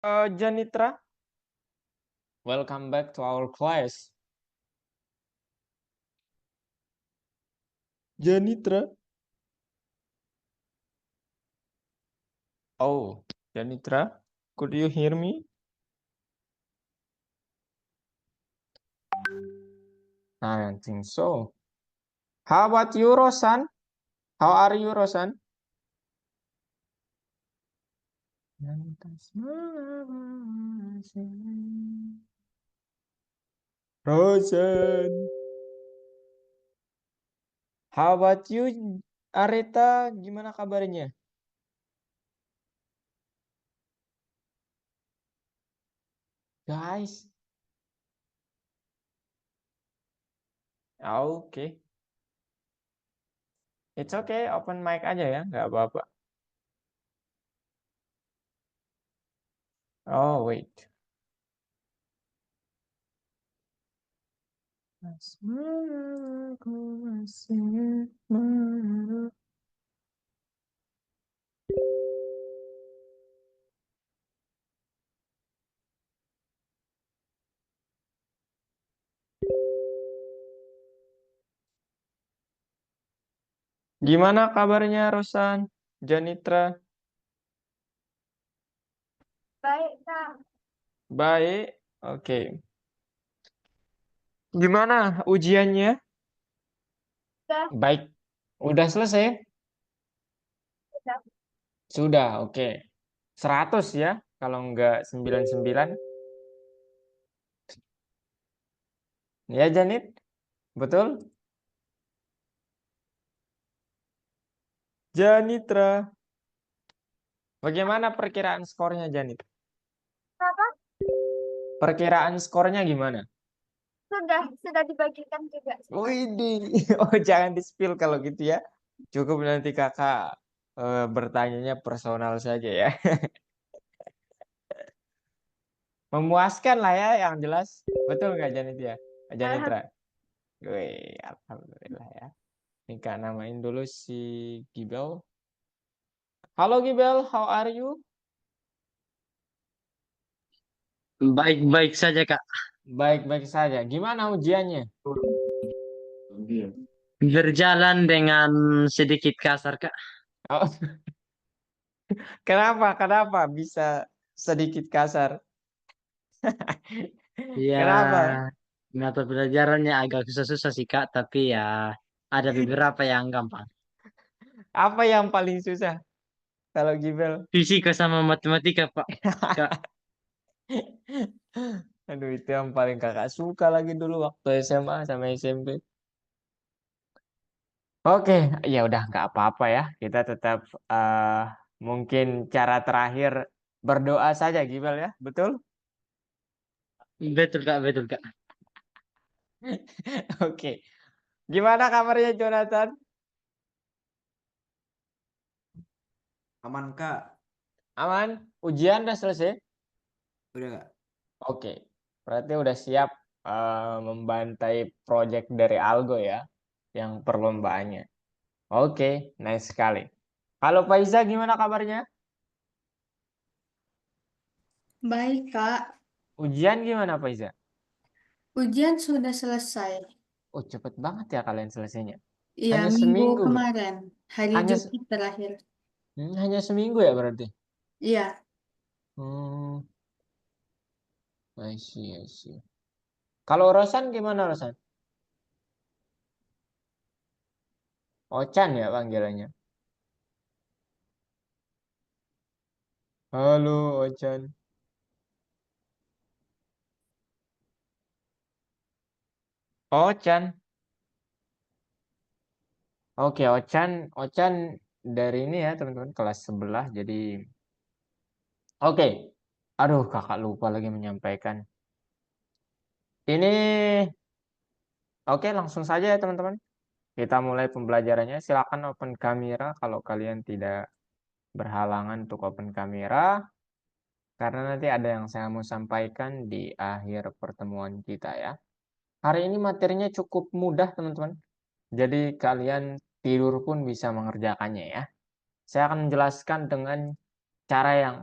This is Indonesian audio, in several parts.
Janitra, welcome back to our class. Janitra. Oh, Janitra, could you hear me? I don't think so. How about you, Rosan? How are you, Rosan? Rosan. How about you, Areta? Gimana kabarnya? Guys. Oke. It's okay, open mic aja ya, nggak apa-apa. Oh, wait. Asmaraku masih menaruh. Gimana kabarnya Rosan, Janitra? Baik, Kak. Baik, oke. Gimana ujiannya? Sudah, Baik, udah selesai? sudah. Sudah, oke. 100 ya, kalau enggak 99. Ya, Janit? Betul? Janitra. Bagaimana perkiraan skornya, Janit? Kenapa? Perkiraan skornya gimana? Sudah dibagikan juga. Widih, oh jangan di-spill kalau gitu ya. Cukup nanti kakak bertanyanya personal saja ya. Memuaskan lah ya yang jelas. Betul nggak Janit ya? Janitra? Alhamdulillah. Wih, alhamdulillah ya. Ini kak namain dulu si Gibel. Halo Gibel, how are you? Baik-baik saja, Kak. Baik-baik saja. Gimana ujiannya? Berjalan dengan sedikit kasar, Kak. Oh, kenapa? Kenapa bisa sedikit kasar? Kenapa? Ya, mata pelajarannya agak susah-susah sih, Kak. Tapi ya, ada beberapa yang gampang. Apa yang paling susah kalau Gibel? Fisika sama matematika, Pak. Kak, Aduh, itu yang paling kakak suka lagi dulu waktu SMA sama SMP. Oke, ya udah nggak apa-apa ya. Kita tetap mungkin cara terakhir berdoa saja, Gibel ya. Betul? betul, Kak, betul, Kak. Oke. Gimana kabarnya Jonathan? Aman Kak, Aman? Ujian udah selesai? udah Kak. Oke. Berarti udah siap membantai project dari Algo ya, yang perlombaannya. Oke, nice sekali. Halo Faiza, gimana kabarnya? Baik, Kak. Ujian gimana Faiza? Ujian sudah selesai. Oh, cepet banget ya kalian selesainya. Iya, Hanya minggu seminggu, kemarin. Hari hanya Jumat terakhir. hanya seminggu ya berarti. Iya. Hmm, I see, I see. Kalau Rosan gimana Rosan? Ocan ya panggilannya. Halo Ocan. Ocan. Oke, Ocan dari ini ya teman-teman kelas sebelah. Jadi oke. Aduh, kakak lupa lagi menyampaikan. Ini oke, langsung saja ya teman-teman. Kita mulai pembelajarannya. Silakan open kamera kalau kalian tidak berhalangan untuk open kamera. Karena nanti ada yang saya mau sampaikan di akhir pertemuan kita ya. Hari ini materinya cukup mudah teman-teman. Jadi kalian tidur pun bisa mengerjakannya ya. Saya akan menjelaskan dengan cara yang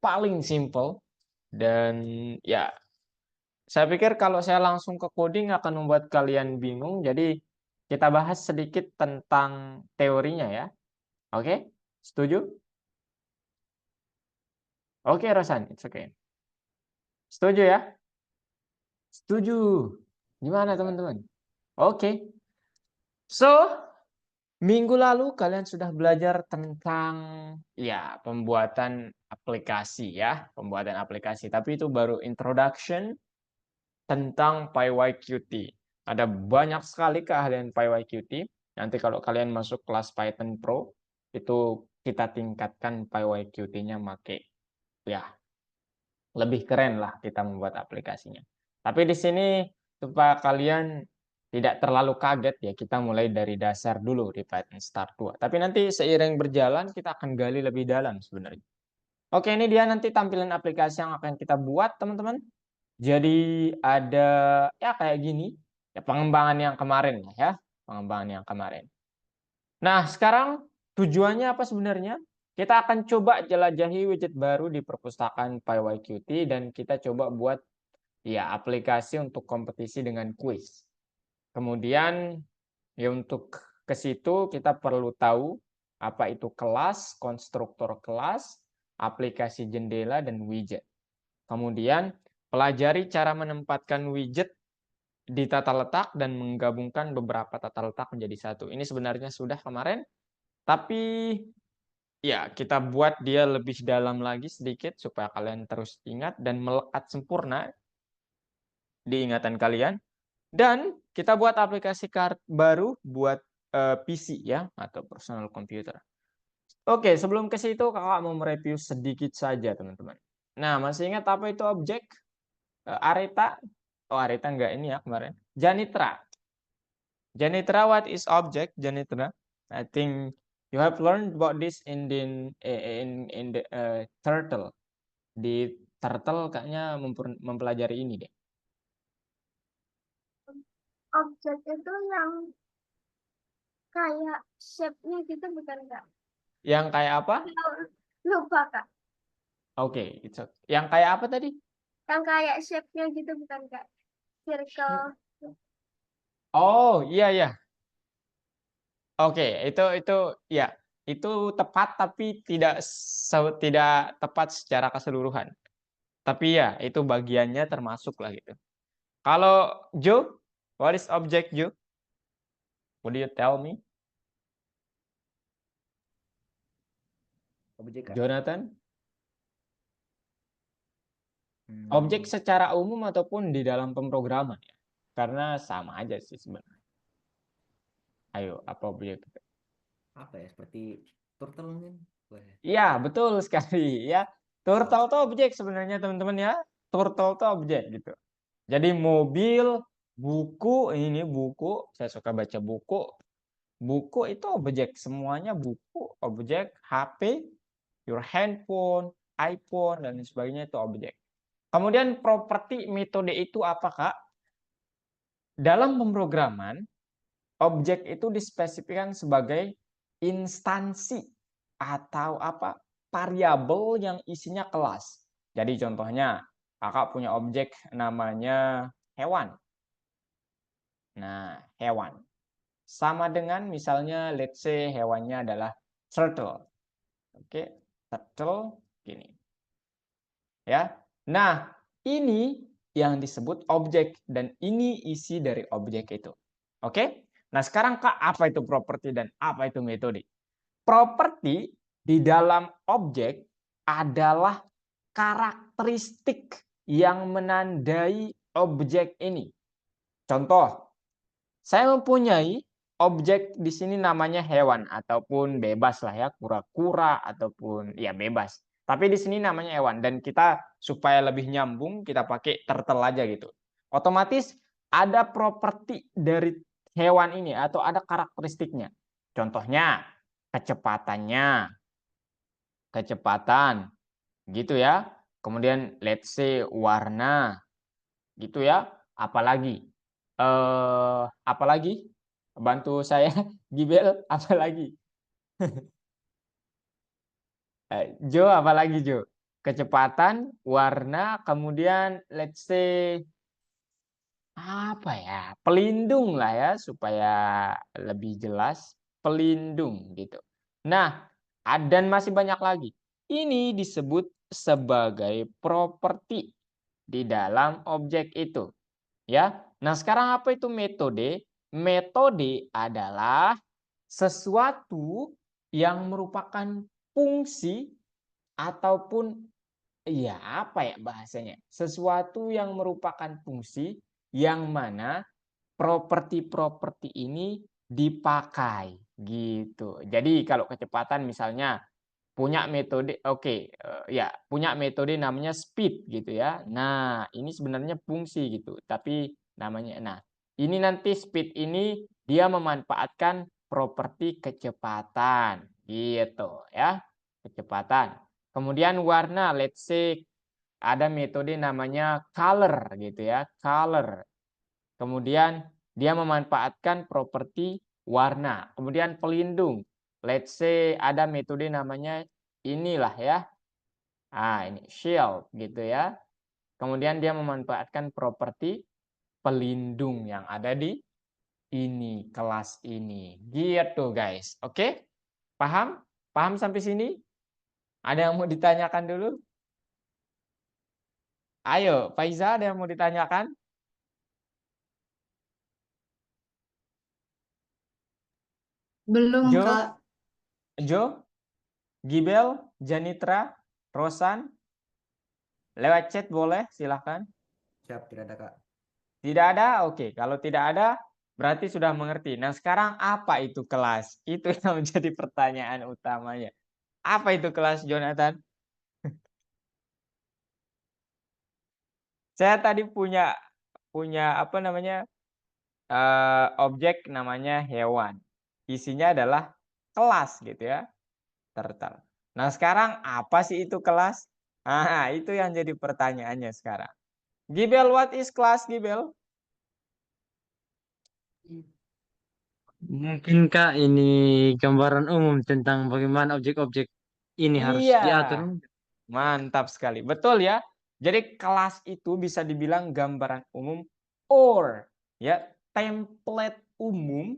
paling simple. Dan ya, saya pikir kalau saya langsung ke coding akan membuat kalian bingung. Jadi kita bahas sedikit tentang teorinya ya. Oke? Setuju? Oke, Rosan, it's okay. Setuju ya? Setuju. Gimana teman-teman? Oke. So, minggu lalu kalian sudah belajar tentang ya pembuatan aplikasi ya, pembuatan aplikasi. Tapi itu baru introduction tentang PyYQt. Ada banyak sekali keahlian PyYQt. Nanti kalau kalian masuk kelas Python Pro, itu kita tingkatkan PyYQt-nya pakai ya lebih keren lah kita membuat aplikasinya. Tapi di sini supaya kalian tidak terlalu kaget ya, kita mulai dari dasar dulu di Python Start 2. Tapi nanti seiring berjalan kita akan gali lebih dalam sebenarnya. Oke, ini dia nanti tampilan aplikasi yang akan kita buat, teman-teman. Jadi ada ya kayak gini, ya pengembangan yang kemarin ya, pengembangan yang kemarin. Nah, sekarang tujuannya apa sebenarnya? Kita akan coba jelajahi widget baru di perpustakaan PyYQt dan kita coba buat ya aplikasi untuk kompetisi dengan kuis. Kemudian ya untuk ke situ kita perlu tahu apa itu kelas, konstruktor kelas, aplikasi jendela dan widget. Kemudian pelajari cara menempatkan widget di tata letak dan menggabungkan beberapa tata letak menjadi satu. Ini sebenarnya sudah kemarin, tapi ya kita buat dia lebih dalam lagi sedikit supaya kalian terus ingat dan melekat sempurna di ingatan kalian. Dan kita buat aplikasi baru buat PC ya atau personal computer. Oke, sebelum ke situ kakak mau mereview sedikit saja teman-teman. Nah, masih ingat apa itu objek? Areta? Oh, Areta enggak ini ya kemarin. Janitra. Janitra, what is object? Janitra. I think you have learned about this in the turtle. Di turtle kayaknya mempelajari ini deh. Objek itu yang kayak shape-nya gitu bukan Kak? Yang kayak apa? Lupa Kak. Oke, yang kayak apa tadi? Yang kayak shape-nya gitu bukan Kak? Circle. Oh, iya ya. Oke, itu ya, itu tepat tapi tidak tepat secara keseluruhan. Tapi ya, itu bagiannya termasuk lah gitu. Kalau Joe, what is object Joe? Would you tell me? Objek, Kak. Jonathan? Objek secara umum ataupun di dalam pemrograman ya. Karena sama aja sih sebenarnya. Ayo, apa objek? Apa ya? Seperti turtle mungkin. Iya, betul sekali ya. Turtle itu objek sebenarnya teman-teman ya. Turtle itu objek gitu. Jadi mobil, buku, ini buku, saya suka baca buku. Buku itu objek, semuanya buku, objek, HP, your handphone, iPhone, dan sebagainya itu objek. Kemudian properti metode itu apa, Kak? Dalam pemrograman, objek itu dispesifikkan sebagai instansi atau apa? Variabel yang isinya kelas. Jadi contohnya, kakak punya objek namanya hewan. Nah, hewan. Sama dengan misalnya let's say hewannya adalah turtle. Oke, turtle gini. Ya. Nah, ini yang disebut objek dan ini isi dari objek itu. Oke? Nah, sekarang Kak, apa itu properti dan apa itu metode? Properti di dalam objek adalah karakteristik yang menandai objek ini. Contoh, saya mempunyai objek di sini namanya hewan ataupun bebas lah ya, kura-kura ataupun ya bebas. Tapi di sini namanya hewan dan kita supaya lebih nyambung kita pakai turtle aja gitu. Otomatis ada properti dari hewan ini atau ada karakteristiknya. Contohnya kecepatan gitu ya. Kemudian let's say warna gitu ya. Apalagi apalagi bantu saya Gibel, apalagi Jo, apalagi Jo? kecepatan, warna, kemudian let's say apa ya? Pelindung lah ya supaya lebih jelas, pelindung gitu. Nah, dan masih banyak lagi. Ini disebut sebagai properti di dalam objek itu, ya. Nah, sekarang apa itu metode? Metode adalah sesuatu yang merupakan fungsi ataupun iya, apa ya bahasanya? Sesuatu yang merupakan fungsi yang mana properti-properti ini dipakai gitu. Jadi kalau kecepatan misalnya punya metode ya punya metode namanya speed gitu ya. Nah, ini sebenarnya fungsi gitu, tapi namanya ini nanti speed ini dia memanfaatkan properti kecepatan gitu ya. Kecepatan. Kemudian warna, let's say ada metode namanya color gitu ya, color. Kemudian dia memanfaatkan properti warna. Kemudian pelindung. Let's say ada metode namanya inilah ya. Ini shield gitu ya. Kemudian dia memanfaatkan properti pelindung yang ada di ini, kelas ini. Gitu guys. Oke? Paham? Paham sampai sini? Ada yang mau ditanyakan dulu? Ayo, Faiza, ada yang mau ditanyakan? Belum, Jo, Kak. Jo, Gibel, Janitra, Rosan, lewat chat boleh, silahkan. Siap, tidak ada Kak. Tidak ada? Oke, kalau tidak ada berarti sudah mengerti. Nah, sekarang apa itu kelas? Itu yang menjadi pertanyaan utamanya. Apa itu kelas, Jonathan? Saya tadi punya apa namanya? Objek namanya hewan. Isinya adalah kelas gitu ya, turtle. Nah, sekarang apa sih itu kelas? Nah, itu yang jadi pertanyaannya sekarang. Gibel, what is class, Gibel? Mungkin Kak ini gambaran umum tentang bagaimana objek-objek ini harus Iya, diatur. mantap sekali. Betul ya. Jadi kelas itu bisa dibilang gambaran umum or ya template umum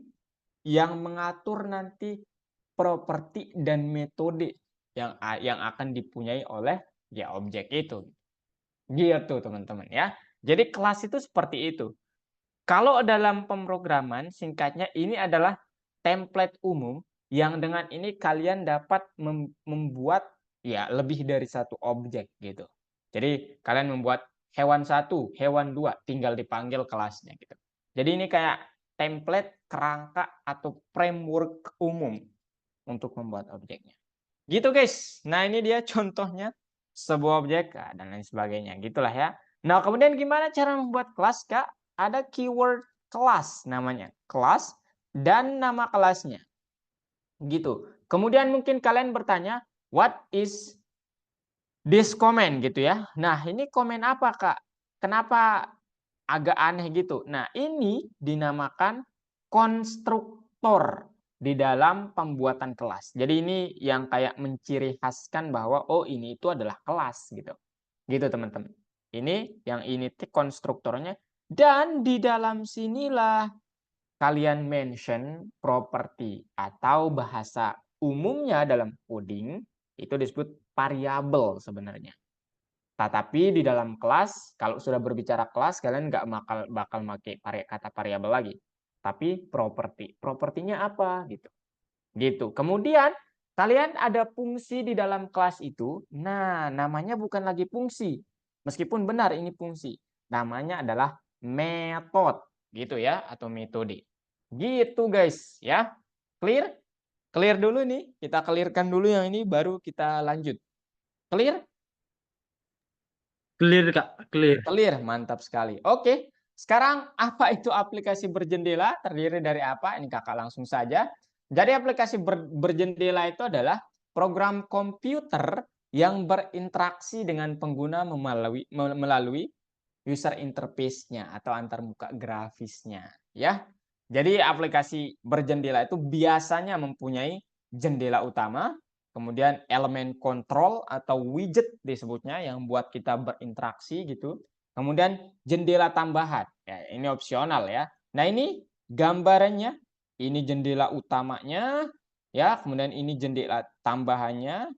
yang mengatur nanti properti dan metode yang akan dipunyai oleh ya objek itu. Gitu teman-teman ya. Jadi kelas itu seperti itu. Kalau dalam pemrograman singkatnya ini adalah template umum yang dengan ini kalian dapat membuat ya lebih dari satu objek gitu. Jadi kalian membuat hewan 1, hewan 2 tinggal dipanggil kelasnya gitu. Jadi ini kayak template, kerangka atau framework umum untuk membuat objeknya. Gitu guys. Nah, ini dia contohnya sebuah objek dan lain sebagainya. Gitulah ya. Nah, kemudian gimana cara membuat kelas, Kak? Ada keyword kelas namanya. Kelas dan nama kelasnya. Gitu. Kemudian mungkin kalian bertanya, what is this comment gitu ya. Nah, ini komen apa, Kak? Kenapa agak aneh gitu? Nah, ini dinamakan konstruktor di dalam pembuatan kelas. Jadi ini yang kayak menciri khaskan bahwa oh ini itu adalah kelas gitu. Gitu teman-teman. Ini yang ini konstruktornya dan di dalam sinilah kalian mention property atau bahasa umumnya dalam coding itu disebut variabel sebenarnya. Tetapi di dalam kelas, kalau sudah berbicara kelas, kalian nggak bakal pakai kata variabel lagi. Tapi properti. Propertinya apa? Gitu. Kemudian, kalian ada fungsi di dalam kelas itu. Nah, namanya bukan lagi fungsi. Meskipun benar ini fungsi. Namanya adalah method. Gitu ya, atau metode. Gitu guys. Ya, clear? Clear dulu nih. Kita clearkan dulu yang ini, baru kita lanjut. Clear? Clear Kak, clear. Clear, mantap sekali. Oke, sekarang apa itu aplikasi berjendela? Terdiri dari apa? Ini kakak langsung saja. Jadi aplikasi berjendela itu adalah program komputer yang berinteraksi dengan pengguna melalui user interface-nya atau antarmuka grafisnya. Ya, jadi aplikasi berjendela itu biasanya mempunyai jendela utama, kemudian elemen kontrol atau widget disebutnya yang buat kita berinteraksi gitu. Kemudian jendela tambahan, ya ini opsional ya. Nah ini gambarannya, ini jendela utamanya, ya kemudian ini jendela tambahannya,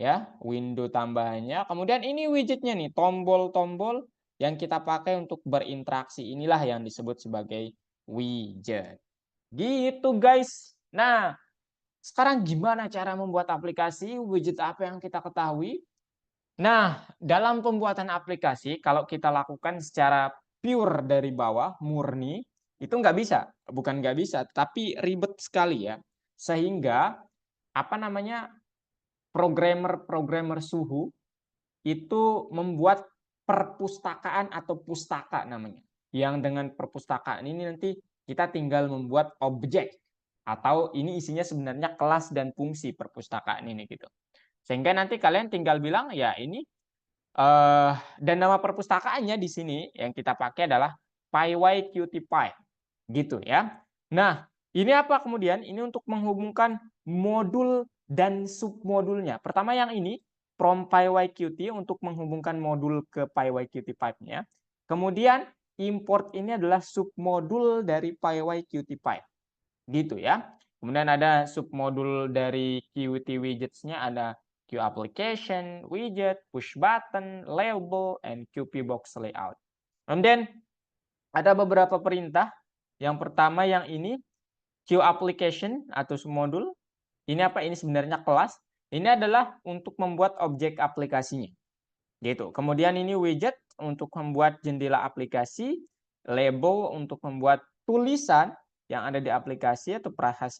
ya window tambahannya. Kemudian ini widgetnya nih, tombol-tombol yang kita pakai untuk berinteraksi. Inilah yang disebut sebagai widget. Gitu guys. Nah, sekarang gimana cara membuat aplikasi? Widget apa yang kita ketahui? Nah, dalam pembuatan aplikasi, kalau kita lakukan secara pure dari bawah, murni, itu nggak bisa. Bukan nggak bisa, tapi ribet sekali ya. Sehingga, apa namanya, programmer suhu itu membuat perpustakaan atau pustaka namanya. Yang dengan perpustakaan ini nanti kita tinggal membuat objek. Atau ini isinya sebenarnya kelas dan fungsi perpustakaan ini gitu. Sehingga nanti kalian tinggal bilang ya ini dan nama perpustakaannya di sini yang kita pakai adalah PyYQtPy gitu ya. Nah, ini apa kemudian? Ini untuk menghubungkan modul dan submodulnya. Pertama yang ini from PyYQt untuk menghubungkan modul ke PyYQtPy-nya. Kemudian import ini adalah submodul dari PyYQtPy. Gitu ya. Kemudian ada submodul dari Qt widgets-nya ada Q application, widget, push button, label, and Qt box layout. And then ada beberapa perintah. Yang pertama yang ini Q application atau submodul. Ini apa? Ini sebenarnya kelas. Ini adalah untuk membuat objek aplikasinya. Gitu. Kemudian ini widget untuk membuat jendela aplikasi, label untuk membuat tulisan yang ada di aplikasi atau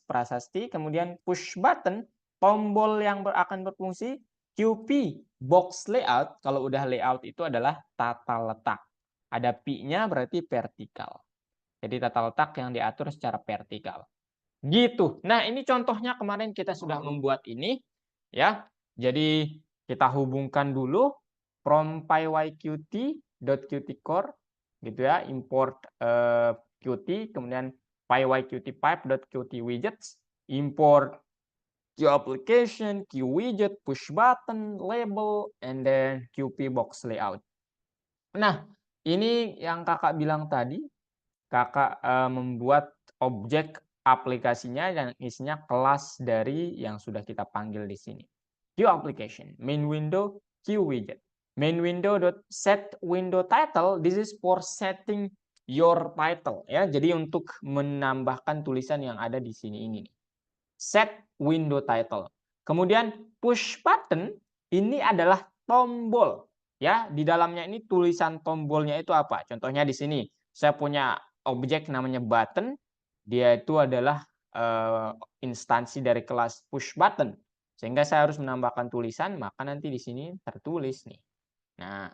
prasasti, kemudian push button, tombol yang akan berfungsi, Qt box layout, kalau udah layout itu adalah tata letak. Ada P-nya berarti vertikal. Jadi tata letak yang diatur secara vertikal. Gitu. Nah, ini contohnya kemarin kita sudah membuat ini ya. Jadi kita hubungkan dulu from pyqt.qtcore gitu ya, import Qt, kemudian pyqtpipe.qt-widgets, import Q application, Q widget, push button, label, and then Qt box layout. Nah, ini yang kakak bilang tadi, kakak membuat objek aplikasinya yang isinya kelas dari yang sudah kita panggil di sini. Q application, main window, Q widget. Main window set window title, this is for setting your title ya. Jadi untuk menambahkan tulisan yang ada di sini ini. Set window title. Kemudian push button ini adalah tombol ya. Di dalamnya ini tulisan tombolnya itu apa? Contohnya di sini saya punya objek namanya button. Dia itu adalah instansi dari kelas push button. Sehingga saya harus menambahkan tulisan, maka nanti di sini tertulis nih. Nah,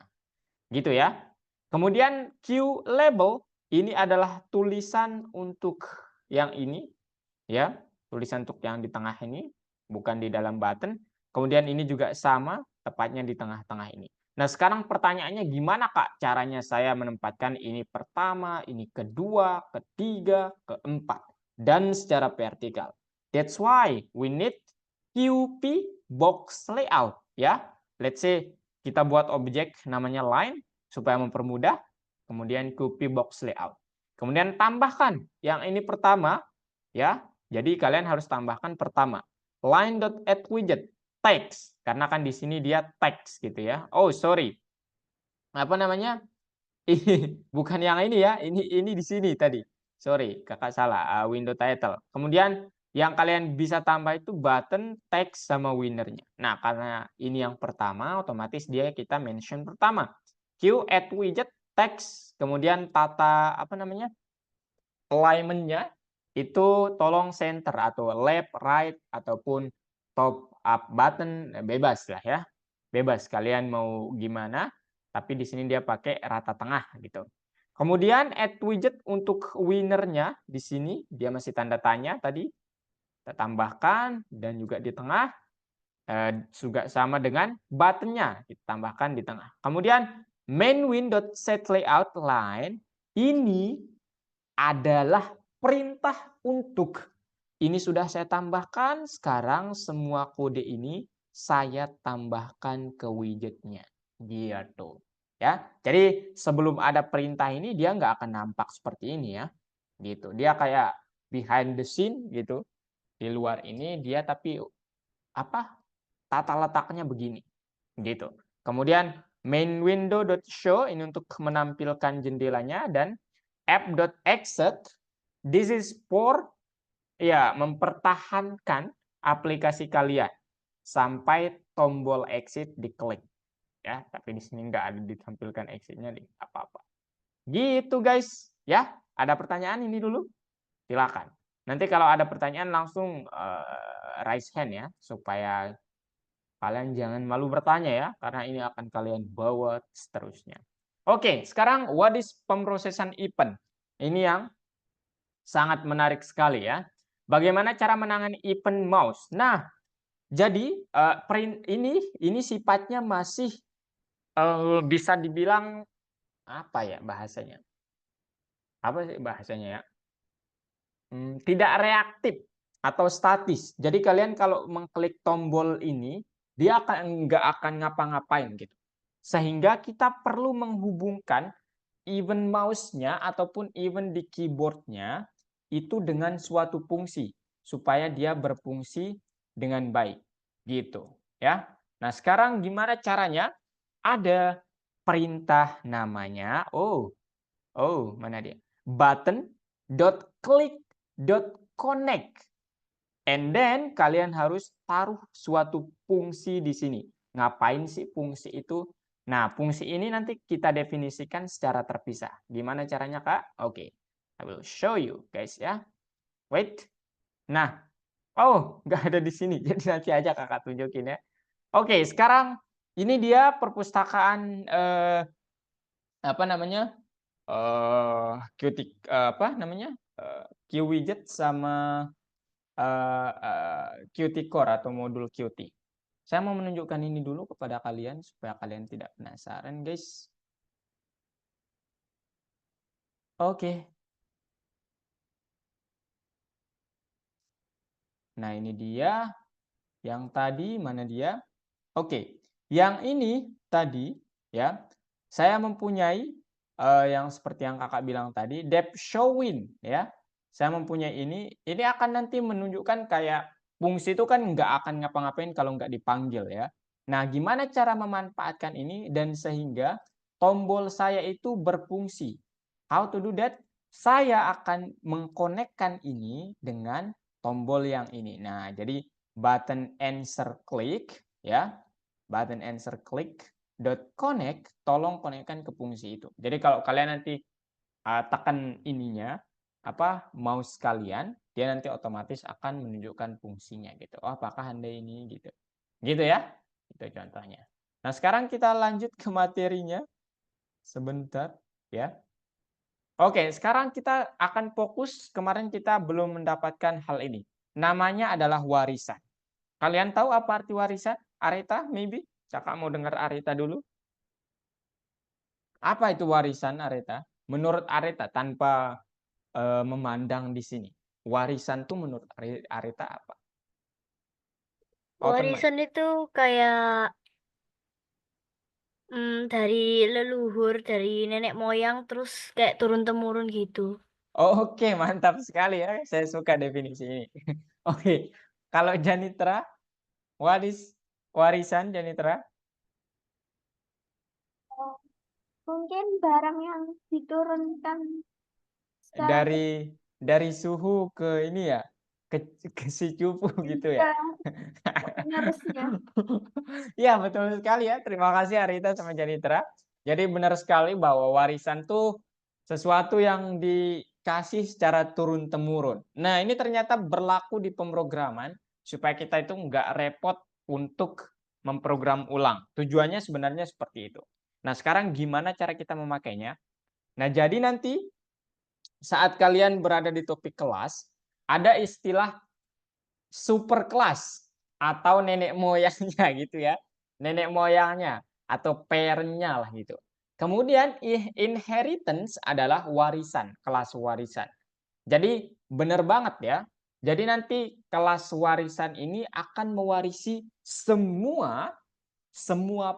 gitu ya. Kemudian Q label ini adalah tulisan untuk yang ini ya, tulisan untuk yang di tengah ini, bukan di dalam button. Kemudian ini juga sama, tepatnya di tengah-tengah ini. Nah, sekarang pertanyaannya gimana Kak caranya saya menempatkan ini pertama, ini kedua, ketiga, keempat dan secara vertikal. That's why we need Qt box layout ya. Let's say kita buat objek namanya line supaya mempermudah, kemudian Qt box layout. Kemudian tambahkan yang ini pertama ya. Jadi kalian harus tambahkan pertama line.addWidget text karena kan di sini dia text gitu ya. Oh, sorry. Apa namanya? Bukan yang ini ya. Ini di sini tadi. Sorry, kakak salah. Window title. Kemudian yang kalian bisa tambah itu button, text, sama winnernya. Nah, karena ini yang pertama, otomatis dia kita mention pertama. Q add widget, text, kemudian tata apa namanya? Alignment-nya itu tolong center atau left, right, ataupun top up button, bebas lah ya. Bebas kalian mau gimana, tapi di sini dia pakai rata tengah gitu. Kemudian add widget untuk winnernya di sini dia masih tanda tanya tadi. Kita tambahkan dan juga di tengah juga sama dengan buttonnya kita tambahkan di tengah. Kemudian main win.setLayoutLine ini adalah perintah untuk Ini sudah saya tambahkan, sekarang semua kode ini saya tambahkan ke widgetnya. Gitu. Ya, jadi sebelum ada perintah ini dia nggak akan nampak seperti ini ya. Gitu. Dia kayak behind the scene gitu. Di luar ini dia tapi apa? Tata letaknya begini. Gitu. Kemudian main window.show ini untuk menampilkan jendelanya dan app.exit this is for ya mempertahankan aplikasi kalian sampai tombol exit diklik ya, tapi di sini nggak ada ditampilkan exitnya di apa-apa. Gitu guys, ya. Ada pertanyaan ini dulu? Silakan. Nanti kalau ada pertanyaan langsung raise hand ya, supaya kalian jangan malu bertanya ya, karena ini akan kalian bawa seterusnya. Oke, sekarang what is pemrosesan event? Ini yang sangat menarik sekali ya. Bagaimana cara menangani event mouse? Nah, jadi ini sifatnya masih bisa dibilang apa ya bahasanya? Apa sih bahasanya ya? Tidak reaktif atau statis. Jadi kalian kalau mengklik tombol ini, dia nggak akan ngapa-ngapain gitu. Sehingga kita perlu menghubungkan even mouse-nya ataupun even di keyboard-nya itu dengan suatu fungsi supaya dia berfungsi dengan baik gitu ya. Nah, sekarang gimana caranya? Ada perintah namanya mana dia? Button.click.connect. And then kalian harus taruh suatu fungsi di sini. Ngapain sih fungsi itu? Nah, fungsi ini nanti kita definisikan secara terpisah. Gimana caranya, Kak? Oke. I will show you, guys ya. Wait. Nah, nggak ada di sini. Jadi nanti aja Kakak tunjukin ya. Oke, sekarang ini dia perpustakaan apa namanya? QWidget sama Qt Core atau modul Qt. Saya mau menunjukkan ini dulu kepada kalian supaya kalian tidak penasaran, guys. Oke. Nah, ini dia yang tadi, mana dia? Oke. Yang ini tadi ya, saya mempunyai yang seperti yang Kakak bilang tadi, depth showing ya. Saya mempunyai ini akan nanti menunjukkan kayak fungsi itu kan nggak akan ngapa-ngapain kalau nggak dipanggil ya. Nah, gimana cara memanfaatkan ini dan sehingga tombol saya itu berfungsi? How to do that? Saya akan mengkonekkan ini dengan tombol yang ini. Nah, jadi button answer click ya. Button answer click .connect, tolong konekkan ke fungsi itu. Jadi kalau kalian nanti tekan ininya mouse kalian, dia nanti otomatis akan menunjukkan fungsinya gitu. Oh, apakah Anda ini gitu. Gitu ya. Itu contohnya. Nah, sekarang kita lanjut ke materinya. Sebentar ya. Oke, sekarang kita akan fokus, kemarin kita belum mendapatkan hal ini. Namanya adalah warisan. Kalian tahu apa arti warisan? Arita, maybe? Kakak mau dengar Arita dulu. Apa itu warisan, Arita? Menurut Arita, tanpa memandang di sini. Warisan tuh menurut Arita apa? Warisan itu kayak dari leluhur, dari nenek moyang, terus kayak turun-temurun gitu. Oke, mantap sekali ya. Saya suka definisi ini. Oke, kalau Janitra, warisan Janitra? Mungkin barang yang diturunkan Dari suhu ke ini ya, ke si cupu gitu ya. penerusnya. Ya, betul sekali ya. Terima kasih Arita sama Janitra. Jadi benar sekali bahwa warisan tuh sesuatu yang dikasih secara turun-temurun. Nah, ini ternyata berlaku di pemrograman supaya kita itu nggak repot untuk memprogram ulang. Tujuannya sebenarnya seperti itu. Nah, sekarang gimana cara kita memakainya? Nah, jadi nanti saat kalian berada di topik kelas, ada istilah super kelas atau nenek moyangnya gitu ya. Nenek moyangnya atau parent-nya lah gitu. Kemudian inheritance adalah warisan, kelas warisan. Jadi benar banget ya. Jadi nanti kelas warisan ini akan mewarisi semua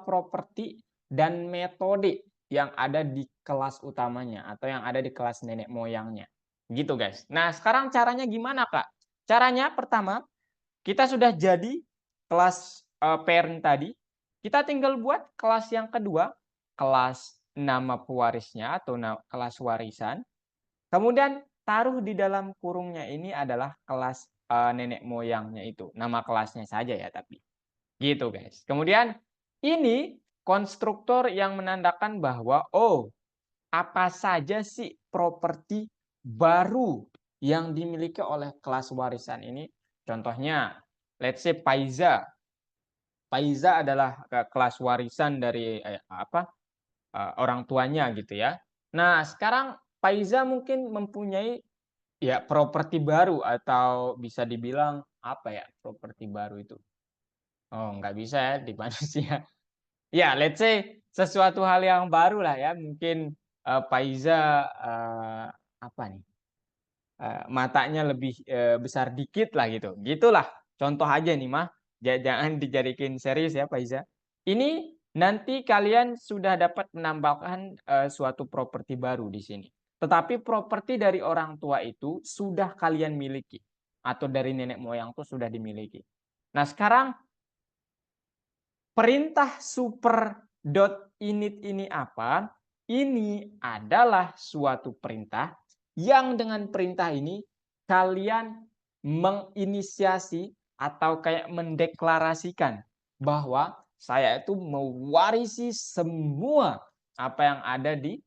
properti dan metode yang ada di kelas utamanya atau yang ada di kelas nenek moyangnya. Gitu guys. Nah, sekarang caranya gimana, Kak? Caranya pertama, kita sudah jadi kelas parent tadi. Kita tinggal buat kelas yang kedua, kelas nama pewarisnya atau kelas warisan. Kemudian taruh di dalam kurungnya ini adalah kelas nenek moyangnya itu. Nama kelasnya saja ya tapi. Gitu guys. Kemudian ini konstruktor yang menandakan bahwa apa saja sih properti baru yang dimiliki oleh kelas warisan ini. Contohnya let's say Paiza. Paiza adalah kelas warisan dari orang tuanya gitu ya. Nah, sekarang Paiza mungkin mempunyai ya properti baru atau bisa dibilang apa ya properti baru itu. Oh, nggak bisa ya di manusia. Ya, let's say sesuatu hal yang baru lah ya. Mungkin Paiza apa nih? Matanya lebih besar dikit lah gitu. Gitulah. Contoh aja nih mah. Jangan dijadikan serius ya Paiza. Ini nanti kalian sudah dapat menambahkan suatu properti baru di sini. Tetapi properti dari orang tua itu sudah kalian miliki atau dari nenek moyang itu sudah dimiliki. Nah, sekarang perintah super.init ini apa? Ini adalah suatu perintah yang dengan perintah ini kalian menginisiasi atau kayak mendeklarasikan bahwa saya itu mewarisi semua apa yang ada di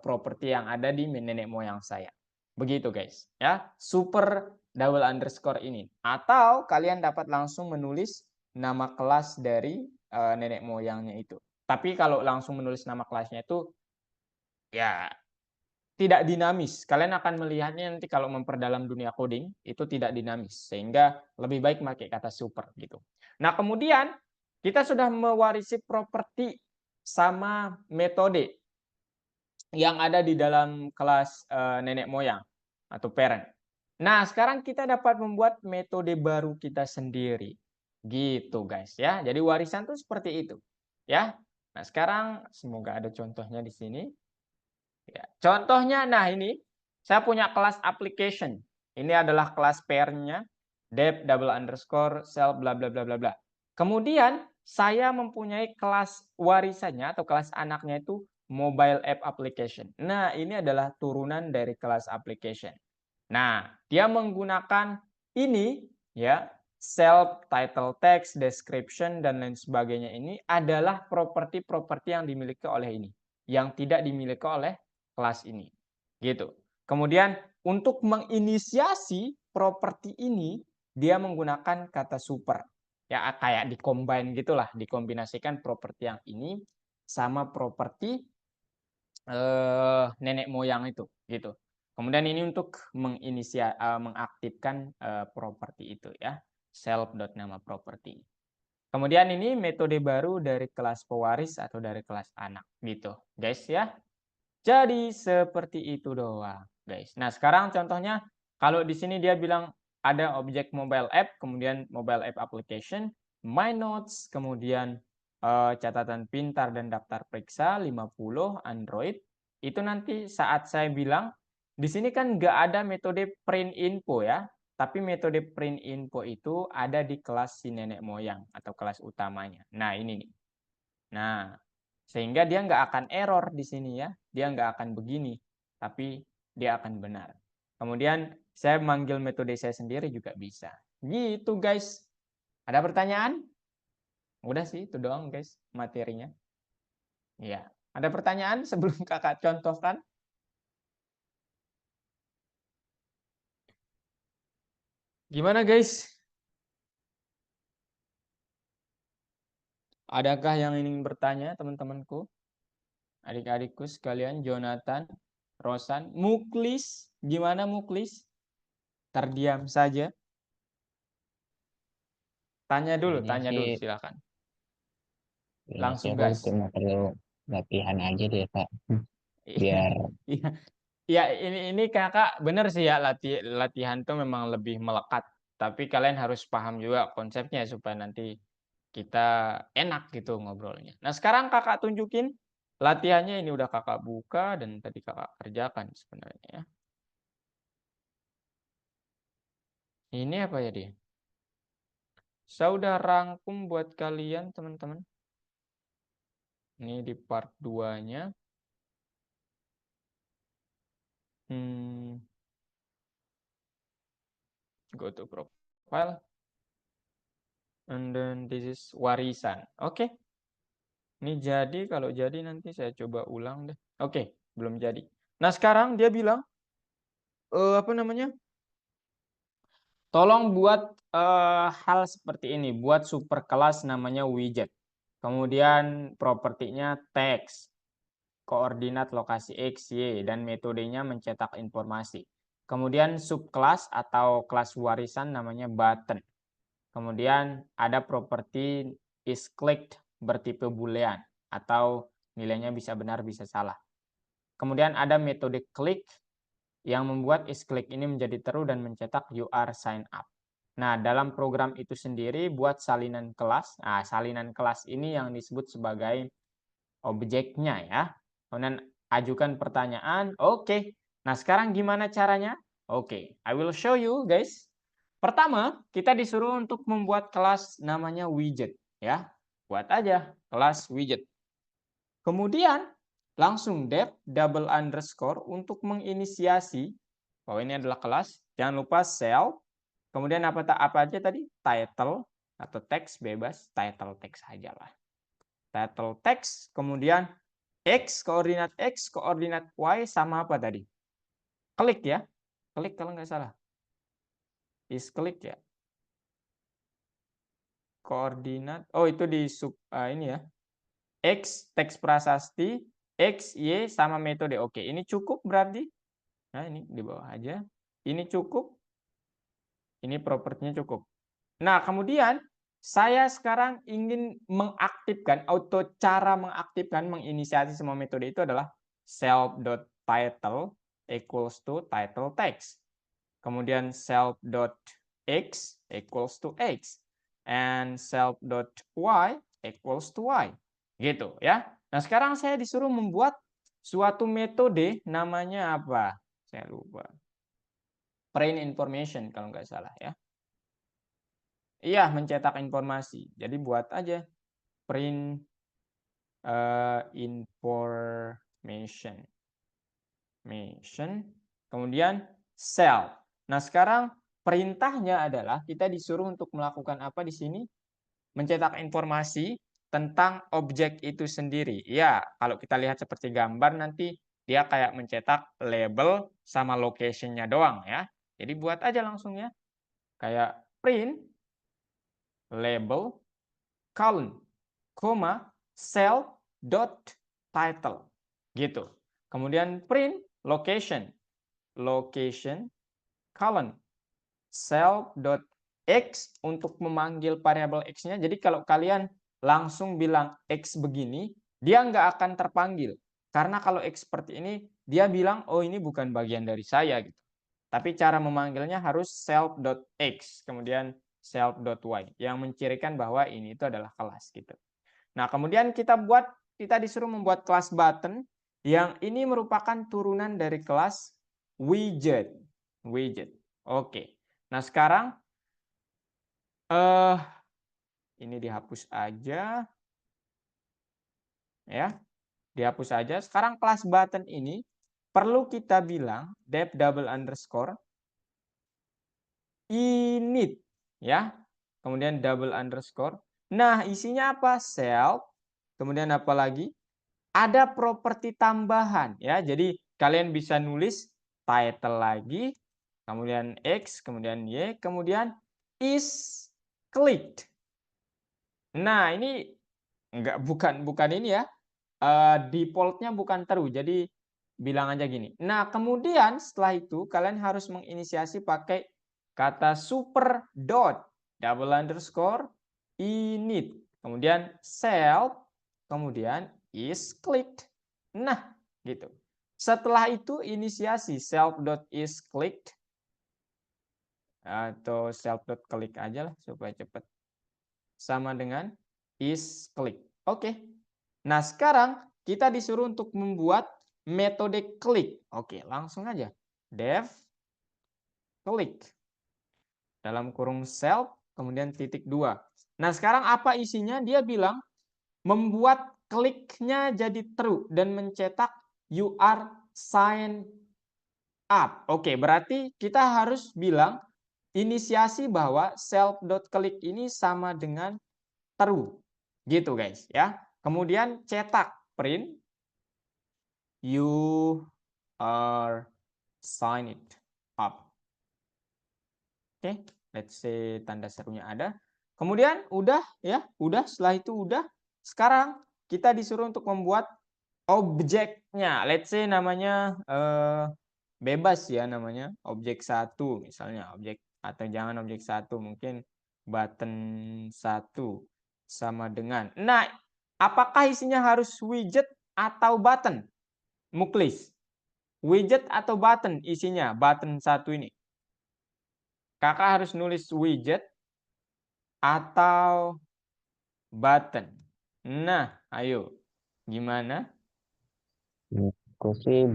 properti yang ada di nenek moyang saya. Begitu guys, ya. Super double underscore ini. Atau kalian dapat langsung menulis nama kelas dari nenek moyangnya itu. Tapi kalau langsung menulis nama kelasnya itu ya tidak dinamis. Kalian akan melihatnya nanti kalau memperdalam dunia coding itu tidak dinamis sehingga lebih baik pakai kata super gitu. Nah, kemudian kita sudah mewarisi properti sama metode yang ada di dalam kelas nenek moyang atau parent. Nah, sekarang kita dapat membuat metode baru kita sendiri. Gitu, guys ya. Jadi warisan tuh seperti itu, ya. Nah, sekarang semoga ada contohnya di sini. Ya, contohnya nah ini saya punya kelas application. Ini adalah kelas parent-nya dep double underscore self bla bla bla bla bla. Kemudian saya mempunyai kelas warisannya atau kelas anaknya itu mobile app application. Nah, ini adalah turunan dari kelas application. Nah, dia menggunakan ini ya, self, title text, description dan lain sebagainya ini adalah properti-properti yang dimiliki oleh ini, yang tidak dimiliki oleh kelas ini. Gitu. Kemudian untuk menginisiasi properti ini dia menggunakan kata super. Ya kayak dikombin gitulah, dikombinasikan properti yang ini sama properti nenek moyang itu gitu. Kemudian ini untuk mengaktifkan properti itu ya, self.nama property. Kemudian ini metode baru dari kelas pewaris atau dari kelas anak gitu, guys ya. Jadi seperti itu doang, guys. Nah, sekarang contohnya kalau di sini dia bilang ada objek mobile app, kemudian mobile app application, my notes, kemudian catatan pintar dan daftar periksa 50 Android. Itu nanti saat saya bilang di sini kan nggak ada metode print info ya, tapi metode print info itu ada di kelas si nenek moyang atau kelas utamanya. Nah, ini nih. Nah, sehingga dia nggak akan error di sini ya. Dia nggak akan begini, tapi dia akan benar. Kemudian saya manggil metode saya sendiri juga bisa. Gitu guys. Ada pertanyaan? Udah sih, itu doang guys materinya. Iya. Ada pertanyaan sebelum kakak contohkan? Gimana guys? Adakah yang ingin bertanya teman-temanku? Adik-adikku sekalian, Jonathan, Rosan, Muklis, gimana Muklis? Terdiam saja. Tanya dulu Ini silakan. sih Langsung aku gas. cuma perlu latihan aja deh Pak, Iya. biar Iya. Ya, ini kakak bener sih ya, latihan tuh memang lebih melekat. Tapi kalian harus paham juga konsepnya supaya nanti kita enak gitu ngobrolnya. Nah, sekarang kakak tunjukin latihannya, ini udah kakak buka dan tadi kakak kerjakan sebenarnya ya. Ini apa ya dia? Saya udah rangkum buat kalian teman-teman. Ini di part 2-nya. Go to profile. And then this is warisan. Oke. Ini jadi, kalau jadi nanti saya coba ulang deh. Oke, belum jadi. Nah, sekarang dia bilang apa namanya? Tolong buat hal seperti ini, buat superkelas namanya widget. Kemudian propertinya teks, koordinat lokasi X, Y, dan metodenya mencetak informasi. Kemudian subkelas atau kelas warisan namanya button. Kemudian ada properti isClicked bertipe boolean atau nilainya bisa benar bisa salah. Kemudian ada metode click yang membuat isClick ini menjadi true dan mencetak you are sign up. Nah, dalam program itu sendiri buat salinan kelas. Nah, salinan kelas ini yang disebut sebagai objeknya ya. Kemudian ajukan pertanyaan. Oke. Nah, sekarang gimana caranya? Oke, I will show you guys. Pertama, kita disuruh untuk membuat kelas namanya widget ya. Buat aja kelas widget. Kemudian langsung def double underscore untuk menginisiasi bahwa ini adalah kelas. Jangan lupa cell. Kemudian apa aja tadi? Title atau teks bebas, title teks aja lah. Title teks, kemudian koordinat X, koordinat Y sama apa tadi? Klik ya. Klik kalau nggak salah. Klik ya. Koordinat. Oh, itu di ini ya. X teks prasasti, X, Y sama metode. Oke, ini cukup berarti. Nah, ini di bawah aja. Ini cukup. Ini propertinya cukup. Nah, kemudian saya sekarang ingin mengaktifkan cara mengaktifkan menginisiasi semua metode itu adalah self.title equals to title text. Kemudian self.x equals to x and self.y equals to y. Gitu ya. Nah, sekarang saya disuruh membuat suatu metode namanya apa? Saya lupa. Print information kalau nggak salah ya. Iya, mencetak informasi. Jadi buat aja print information. Kemudian cell. Nah, sekarang perintahnya adalah kita disuruh untuk melakukan apa di sini? Mencetak informasi tentang objek itu sendiri. Ya, kalau kita lihat seperti gambar nanti dia kayak mencetak label sama location-nya doang ya. Jadi buat aja langsung ya. Kayak print label colon, cell dot title gitu. Kemudian print location colon cell dot x untuk memanggil variabel x-nya. Jadi kalau kalian langsung bilang x begini, dia nggak akan terpanggil. Karena kalau x seperti ini, dia bilang, oh ini bukan bagian dari saya gitu. Tapi cara memanggilnya harus self.x, kemudian self.y, yang mencirikan bahwa ini itu adalah kelas gitu. Nah, kemudian kita disuruh membuat kelas button, yang ini merupakan turunan dari kelas widget. Oke. Nah, sekarang ini dihapus aja. Ya. Dihapus aja. Sekarang kelas button ini perlu kita bilang def double underscore init ya. Kemudian double underscore. Nah, isinya apa? Self. Kemudian apa lagi? Ada properti tambahan ya. Jadi kalian bisa nulis title lagi, kemudian X, kemudian Y, kemudian is clicked. Nah, ini bukan ini ya. Defaultnya bukan true. Jadi bilang aja gini. Nah, kemudian setelah itu kalian harus menginisiasi pakai kata super dot double underscore init. Kemudian self, kemudian is clicked. Nah, gitu. Setelah itu inisiasi self.isClick atau self.click aja lah supaya cepat. Sama dengan isClick. Oke. Nah, sekarang kita disuruh untuk membuat metode klik. Oke, langsung aja. Def klik. Dalam kurung self, kemudian titik 2. Nah, sekarang apa isinya? Dia bilang membuat kliknya jadi true dan mencetak you are signed up. Oke, berarti kita harus bilang inisiasi bahwa self.click ini sama dengan true. Gitu guys ya. Kemudian cetak print you are signed up. Oke, let's say tanda serunya ada. Kemudian udah ya, setelah itu udah. Sekarang kita disuruh untuk membuat objeknya. Let's say namanya bebas ya namanya, objek 1 misalnya, objek atau jangan objek 1, mungkin button 1 sama dengan. Nah, apakah isinya harus widget atau button? Muklis. Widget atau button isinya, button 1 ini? Kakak harus nulis widget atau button. Nah, ayo. Gimana? Aku sih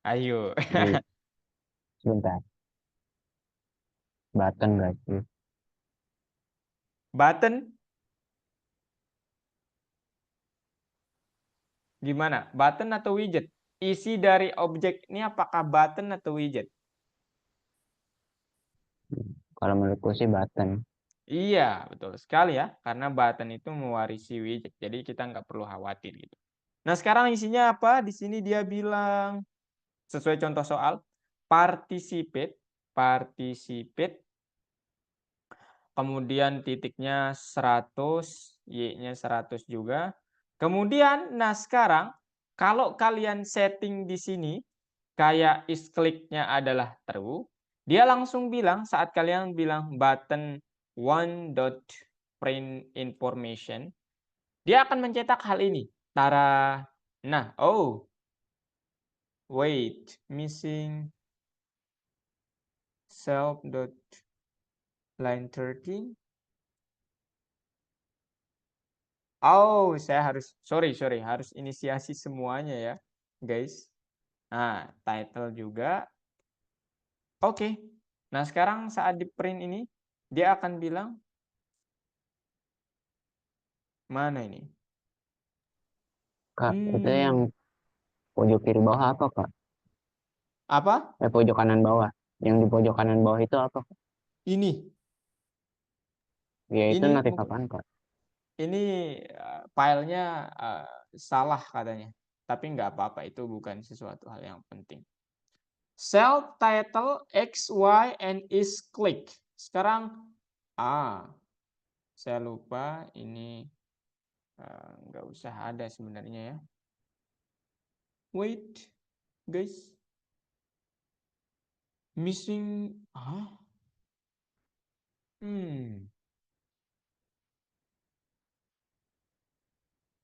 Ayo. sebentar. Button berarti. Button? Gimana? Button atau widget? Isi dari objek ini apakah button atau widget? Kalau menurutku sih button. Iya, betul sekali ya. Karena button itu mewarisi widget. Jadi kita nggak perlu khawatir gitu. Nah, sekarang isinya apa? Di sini dia bilang, sesuai contoh soal, participate, kemudian titiknya 100, y-nya 100 juga. Kemudian, nah sekarang, kalau kalian setting di sini, kayak isClick-nya adalah true, dia langsung bilang, saat kalian bilang button one.print information, dia akan mencetak hal ini. Tara. Nah, oh. Wait, missing self.line 13. Oh, saya harus, sorry, harus inisiasi semuanya ya, guys. Nah, title juga. Oke. Nah, sekarang saat di print ini, dia akan bilang, mana ini? Kak, itu yang pojok kiri bawah apa, Kak? Apa? Pojok kanan bawah. Yang di pojok kanan bawah itu apa, Kak? Ini. Ya, itu Ini nanti mungkin- kapan, Kak? Ini filenya salah katanya. Tapi nggak apa-apa, itu bukan sesuatu hal yang penting. Self title X, Y, and isClick. Sekarang, saya lupa ini nggak usah ada sebenarnya ya. Wait, guys. Missing,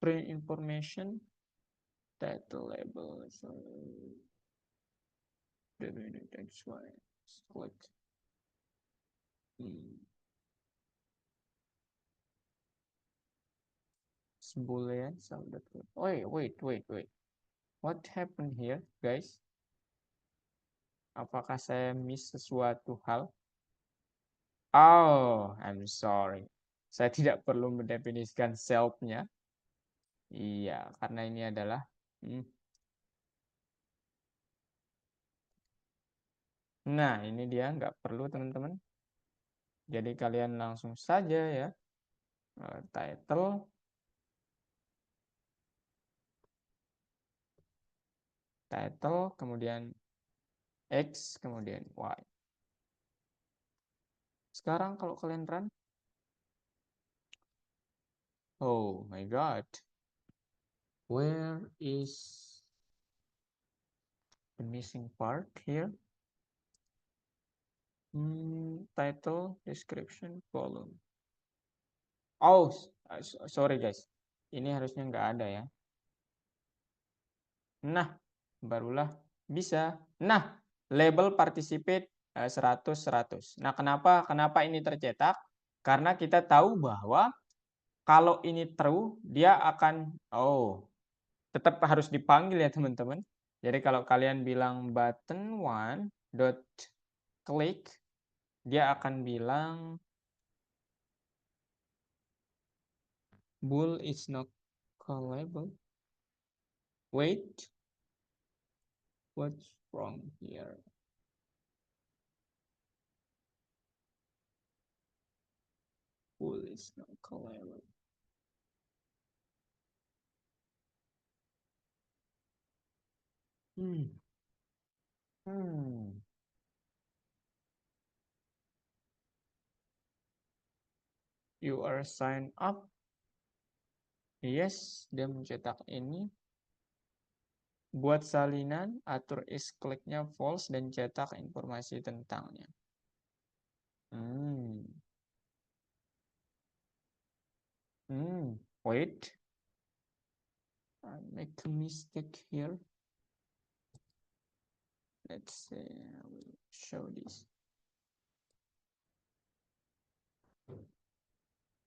print information, title label, X, Y, click. Boolean, oh, wait. What happened here, guys? Apakah saya miss sesuatu hal? Oh, I'm sorry. Saya tidak perlu mendefinisikan self-nya. Iya, karena ini adalah nah, ini dia nggak perlu teman-teman. Jadi kalian langsung saja ya. Title, kemudian X, kemudian Y. Sekarang kalau kalian run, oh my god, where is the missing part here? Title, description, column. Oh, sorry guys, ini harusnya nggak ada ya. Nah, barulah bisa. Nah, label participate 100. Nah, kenapa ini tercetak? Karena kita tahu bahwa kalau ini true, dia akan tetap harus dipanggil ya, teman-teman. Jadi kalau kalian bilang button one dot click, dia akan bilang bool is not callable. Wait, what's wrong here? Bool is not callable. You are signed up. Yes, dia mencetak ini. Buat salinan, atur is click-nya false dan cetak informasi tentangnya. Wait. I make a mistake here. Let's see, I will show this.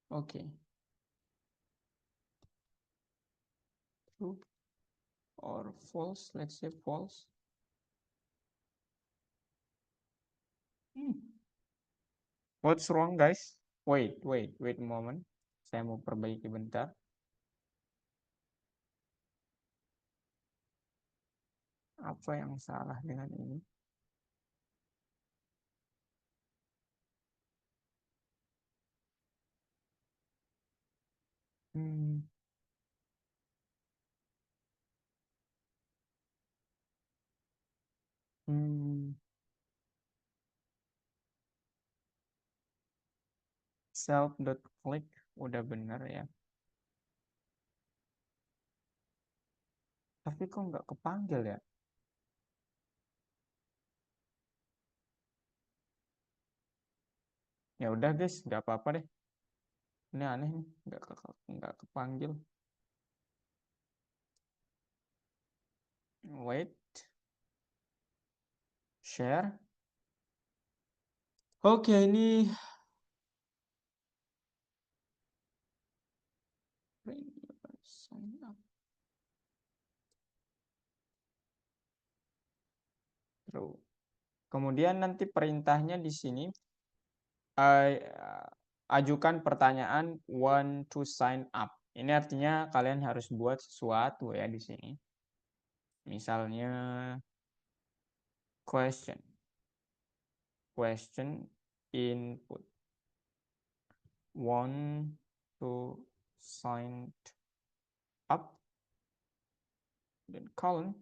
Okay. True or false, let's say false. What's wrong, guys? Wait a moment. Saya mau perbaiki bentar. Apa yang salah dengan ini? Self.click udah benar ya. Tapi kok nggak kepanggil ya? Ya udah guys, nggak apa-apa deh. Ini aneh nih, nggak kepanggil. Wait. Share. Oke, ini sign up. True. Kemudian nanti perintahnya di sini ajukan pertanyaan want to sign up. Ini artinya kalian harus buat sesuatu ya di sini. Misalnya question input want to sign up, then colon,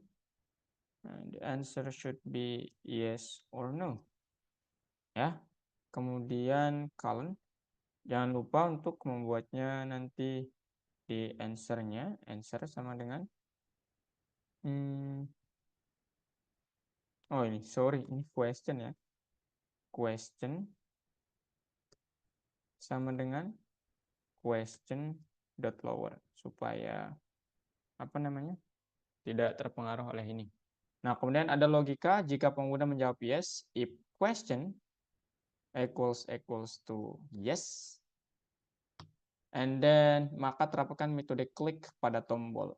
and the answer should be yes or no ya. Kemudian colon, jangan lupa untuk membuatnya nanti di answer-nya, answer sama dengan ini sorry, ini question ya. Question sama dengan question dot lower supaya apa namanya tidak terpengaruh oleh ini. Nah, kemudian ada logika jika pengguna menjawab yes, if question equals to yes, and then maka terapkan metode klik pada tombol.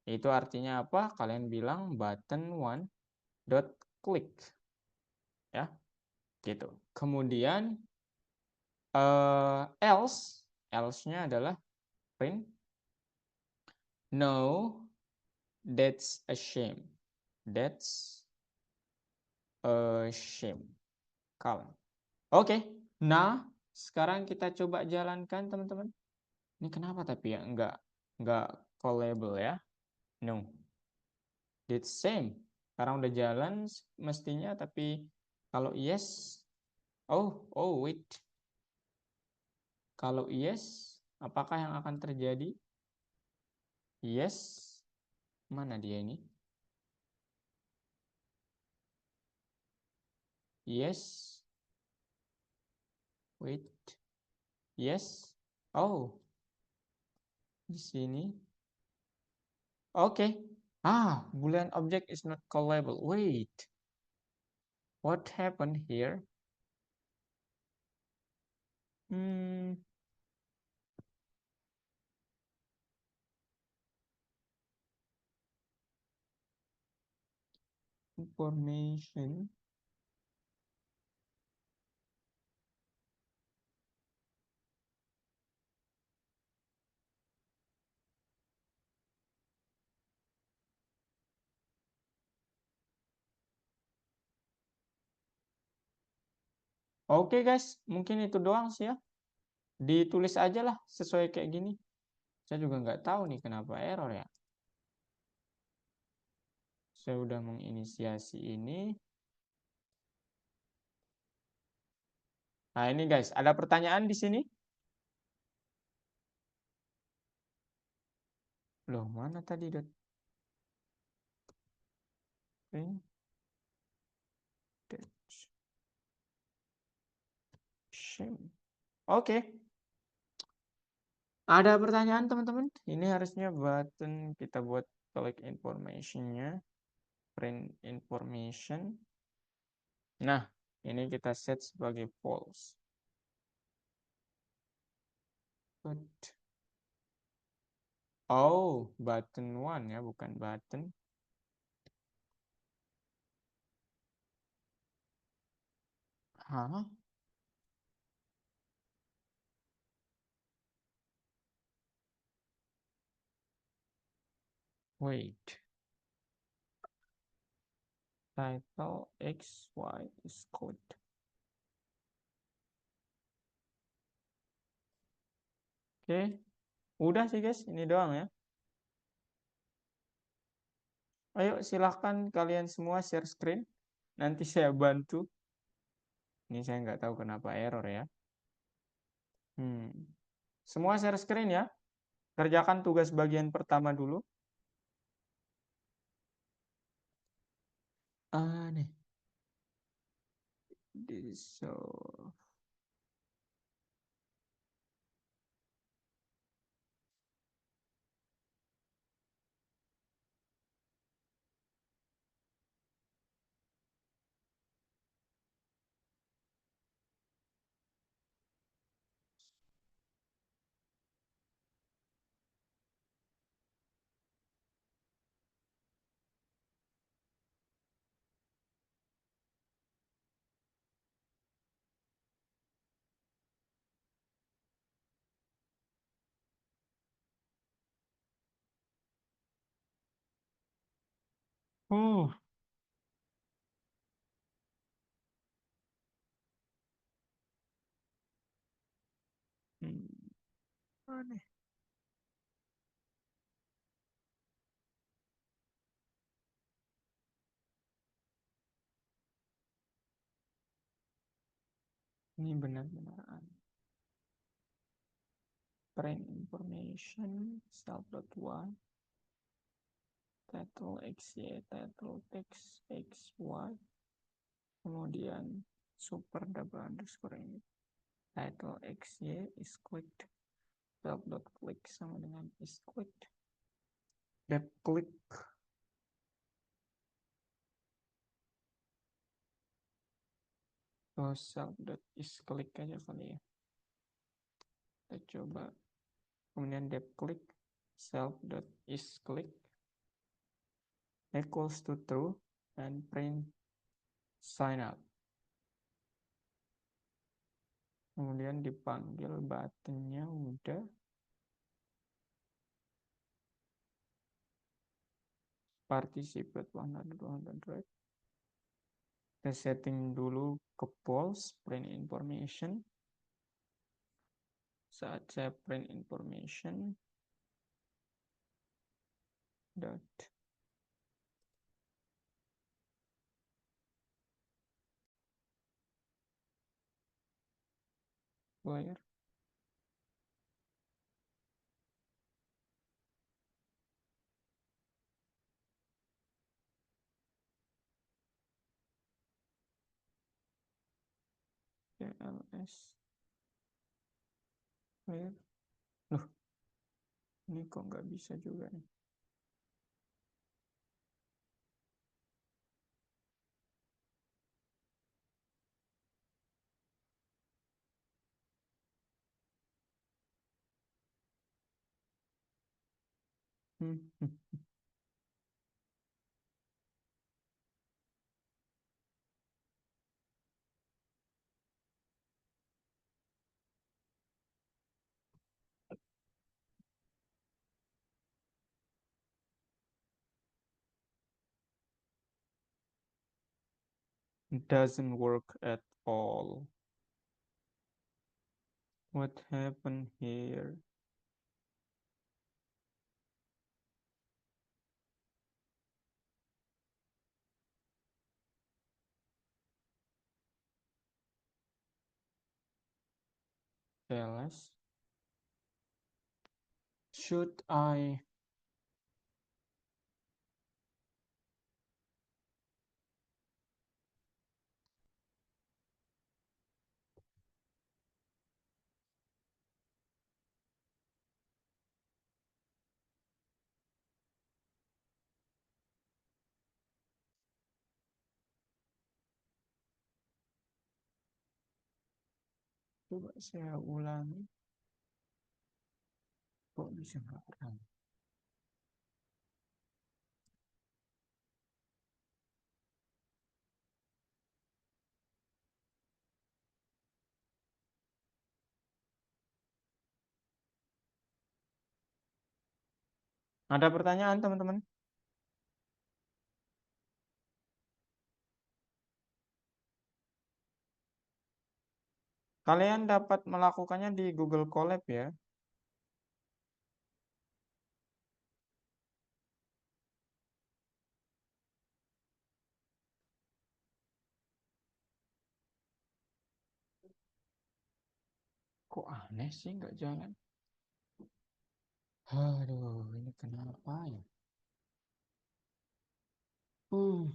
Itu artinya apa? Kalian bilang button one dot click ya, gitu. Kemudian else-nya adalah print no, that's a shame. That's a shame. Colon. Oke. Nah, sekarang kita coba jalankan, teman-teman. Ini kenapa tapi ya enggak callable ya? No. That's same. Sekarang udah jalan mestinya, tapi kalau yes, wait. Kalau yes, apakah yang akan terjadi? Yes. Mana dia ini? Yes. Wait. Yes. Oh. Di sini. Oke. Boolean object is not callable. Wait, what happened here? Information. Oke guys, mungkin itu doang sih ya. Ditulis aja lah sesuai kayak gini. Saya juga nggak tahu nih kenapa error ya. Saya udah menginisiasi ini. Nah ini guys, ada pertanyaan di sini? Loh, mana tadi dot? Oke. Ada pertanyaan teman-teman? Ini harusnya button kita buat collect information-nya. Print information. Nah, ini kita set sebagai false. Oh, button 1 ya, bukan button. Hah? Wait. Title X, Y is code. Oke. Udah sih guys, ini doang ya. Ayo silahkan kalian semua share screen. Nanti saya bantu. Ini saya nggak tahu kenapa error ya. Semua share screen ya. Kerjakan tugas bagian pertama dulu. Nih. Dissolve. Aneh. Ini benar-benar aneh. Print information self.1 title xy title text xy kemudian super double underscore ini title xy is clicked self.click sama dengan is clicked dep click self.is click aja kali ya. Kita coba kemudian dep click self.is click equals to true and print sign up. Kemudian dipanggil buttonnya udah. Participate 100. Kita setting dulu ke false print information. Saat saya print information dot where cls where loh ini kok nggak bisa juga nih Doesn't work at all. What happened here? Else, should I coba saya ulangi? Kok bisa nggak pernah? Ada pertanyaan teman-teman? Kalian dapat melakukannya di Google Colab ya. Kok aneh sih nggak jalan? Aduh, ini kenapa ya? Uh,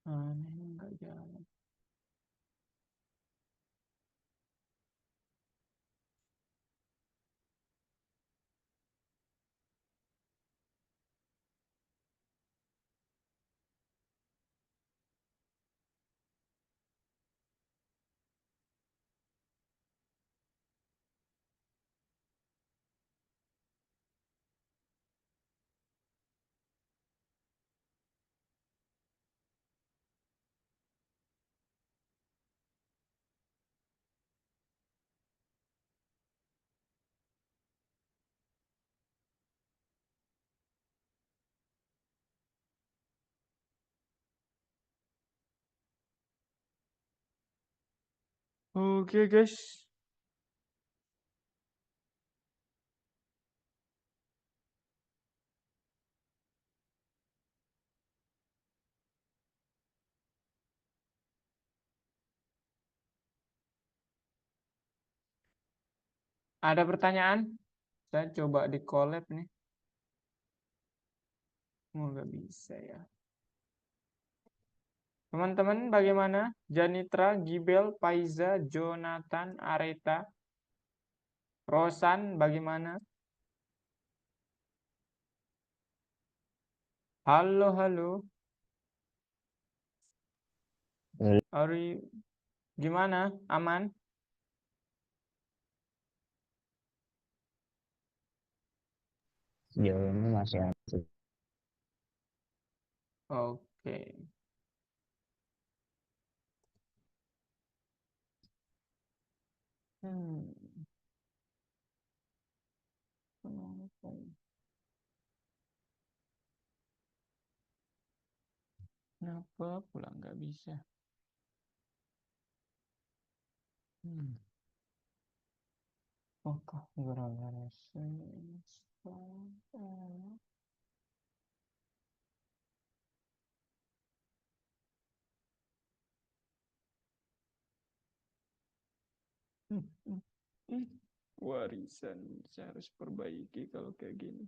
aneh nggak jalan. Oke guys. Ada pertanyaan? Saya coba di collab nih. Oh, nggak bisa ya. Teman-teman bagaimana? Janitra, Gibel, Paiza, Jonathan, Areta, Rosan bagaimana? Halo, halo. Ari, gimana? Aman? Sejauh ini masih aktif. Oke. Hmm. Kenapa pula nggak bisa? Apakah gara-gara saya? Warisan saya harus perbaiki kalau kayak gini.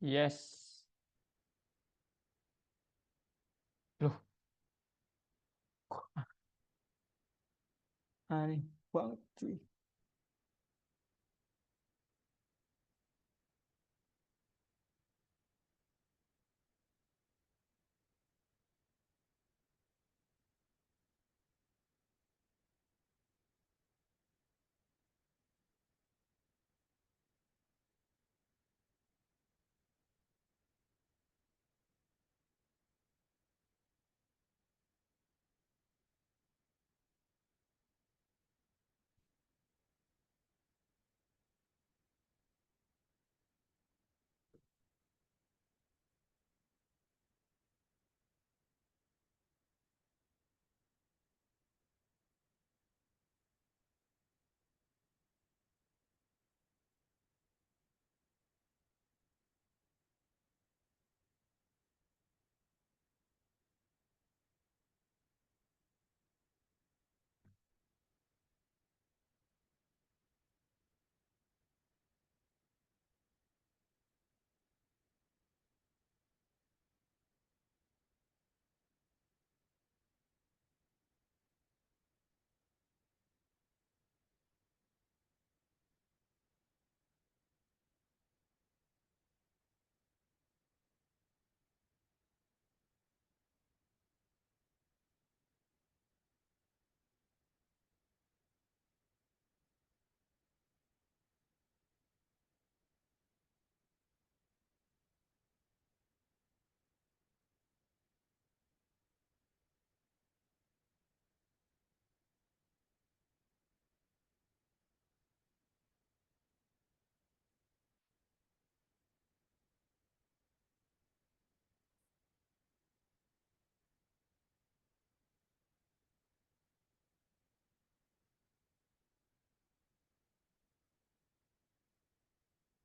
Yes. Loh, kok aneh banget cuy.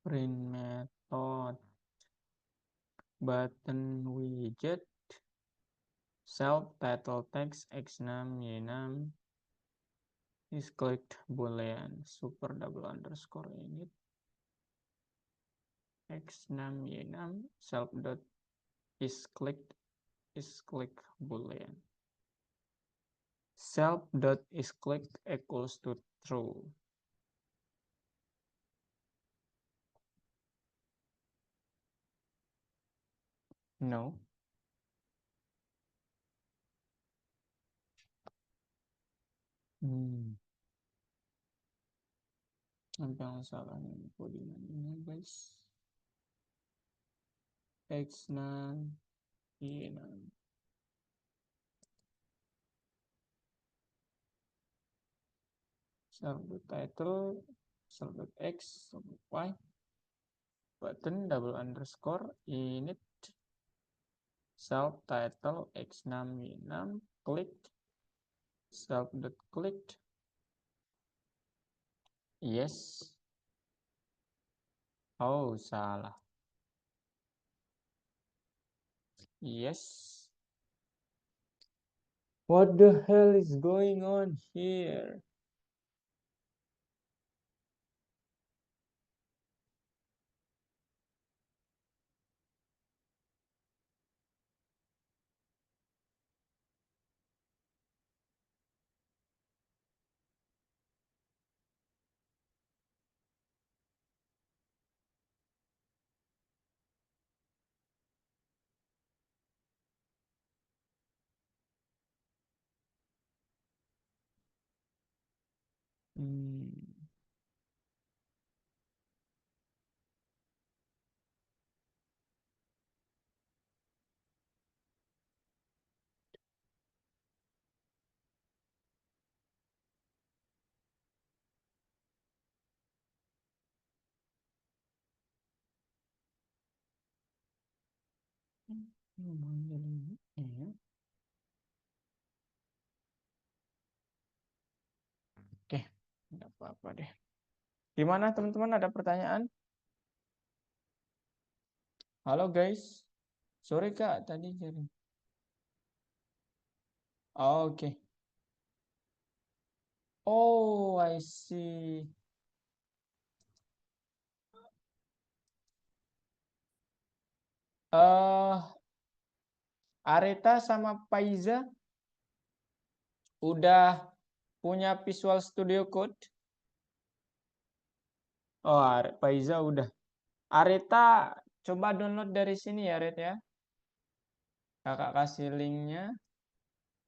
Print method, button widget, self title text x6 y6 is clicked boolean super double underscore init x6 y6 self dot is click boolean self dot is clicked equals to true. No. Apa yang salah nih codingan ini guys? X6 Y6 self dot title self dot x self dot y button double underscore init self title x6 y6 click self dot clicked yes. Oh, salah. Yes. What the hell is going on here? Oke, tidak apa-apa deh. Gimana teman-teman, ada pertanyaan? Halo guys. Sorry Kak, tadi jadi. Oke. Oh, I see. eh Areta sama Paiza udah punya Visual Studio Code? Oh, Paiza udah. Areta coba download dari sini ya, Red ya. Kakak kasih linknya.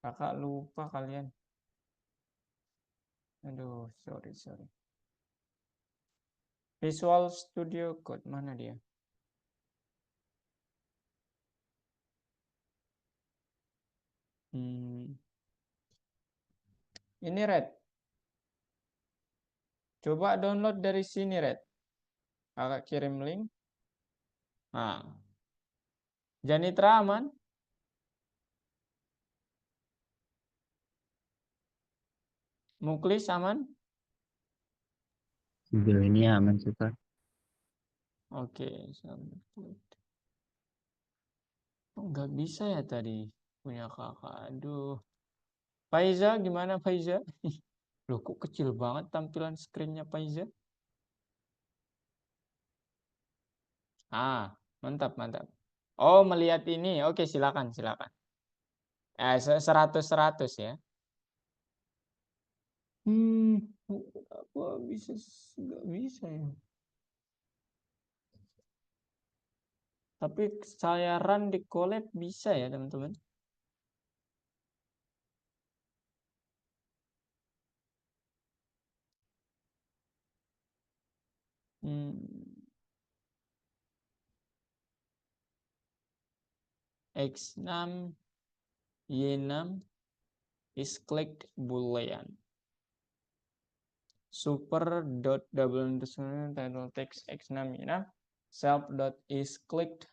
Kakak lupa kalian. Aduh, sorry. Visual Studio Code mana dia? Ini Red. Coba download dari sini Red. Kakak kirim link. Nah, Janitra aman? Muklis aman? Sejauh ini aman sih, Pak. Oke, oh, nggak bisa ya tadi punya kakak. Aduh. Faiza gimana Faiza? Loh kok kecil banget tampilan screen-nya Faiza? Ah, mantap. Oh, melihat ini. Oke, silakan. 100 ya. Apa bisa nggak bisa ya? Tapi saya run di collab bisa ya, teman-teman. X6 Y6 is clicked boolean. Super dot double underscore title text X6 Y6 self dot is clicked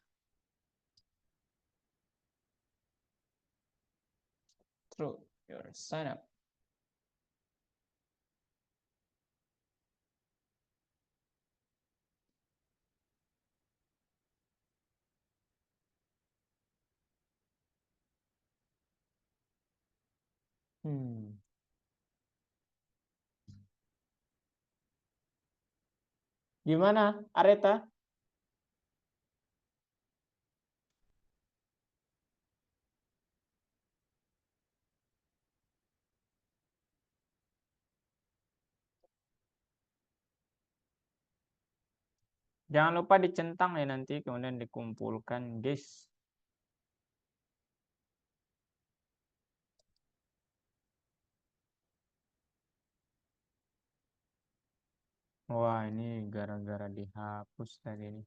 through your sign up. Gimana, Areta? Jangan lupa dicentang ya nanti, kemudian dikumpulkan, guys. Wah, ini gara-gara dihapus tadi ini.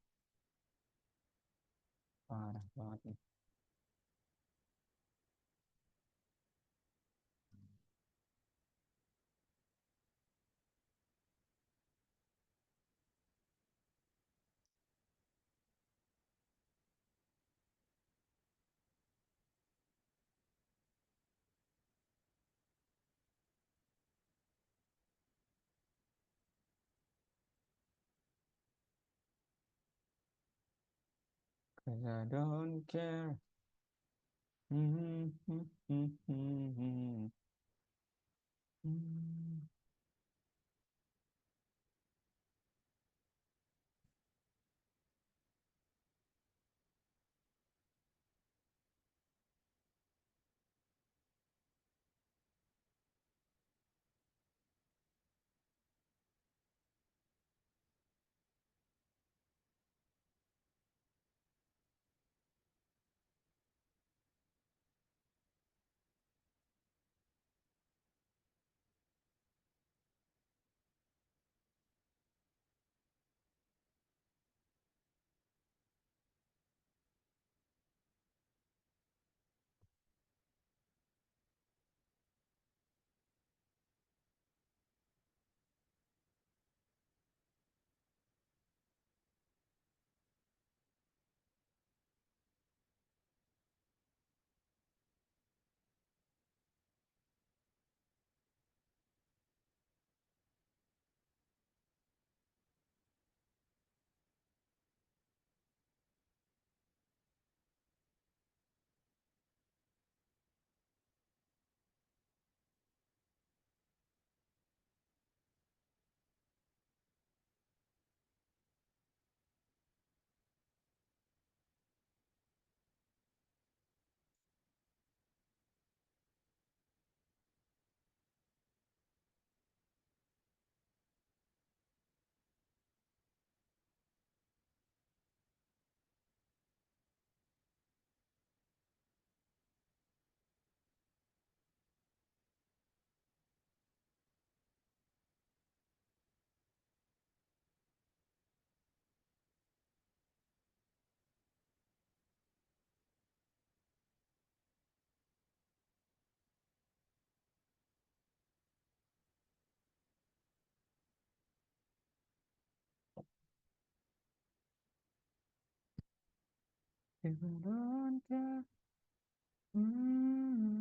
Parah banget nih. Cause I don't care. If I don't care. Hmm.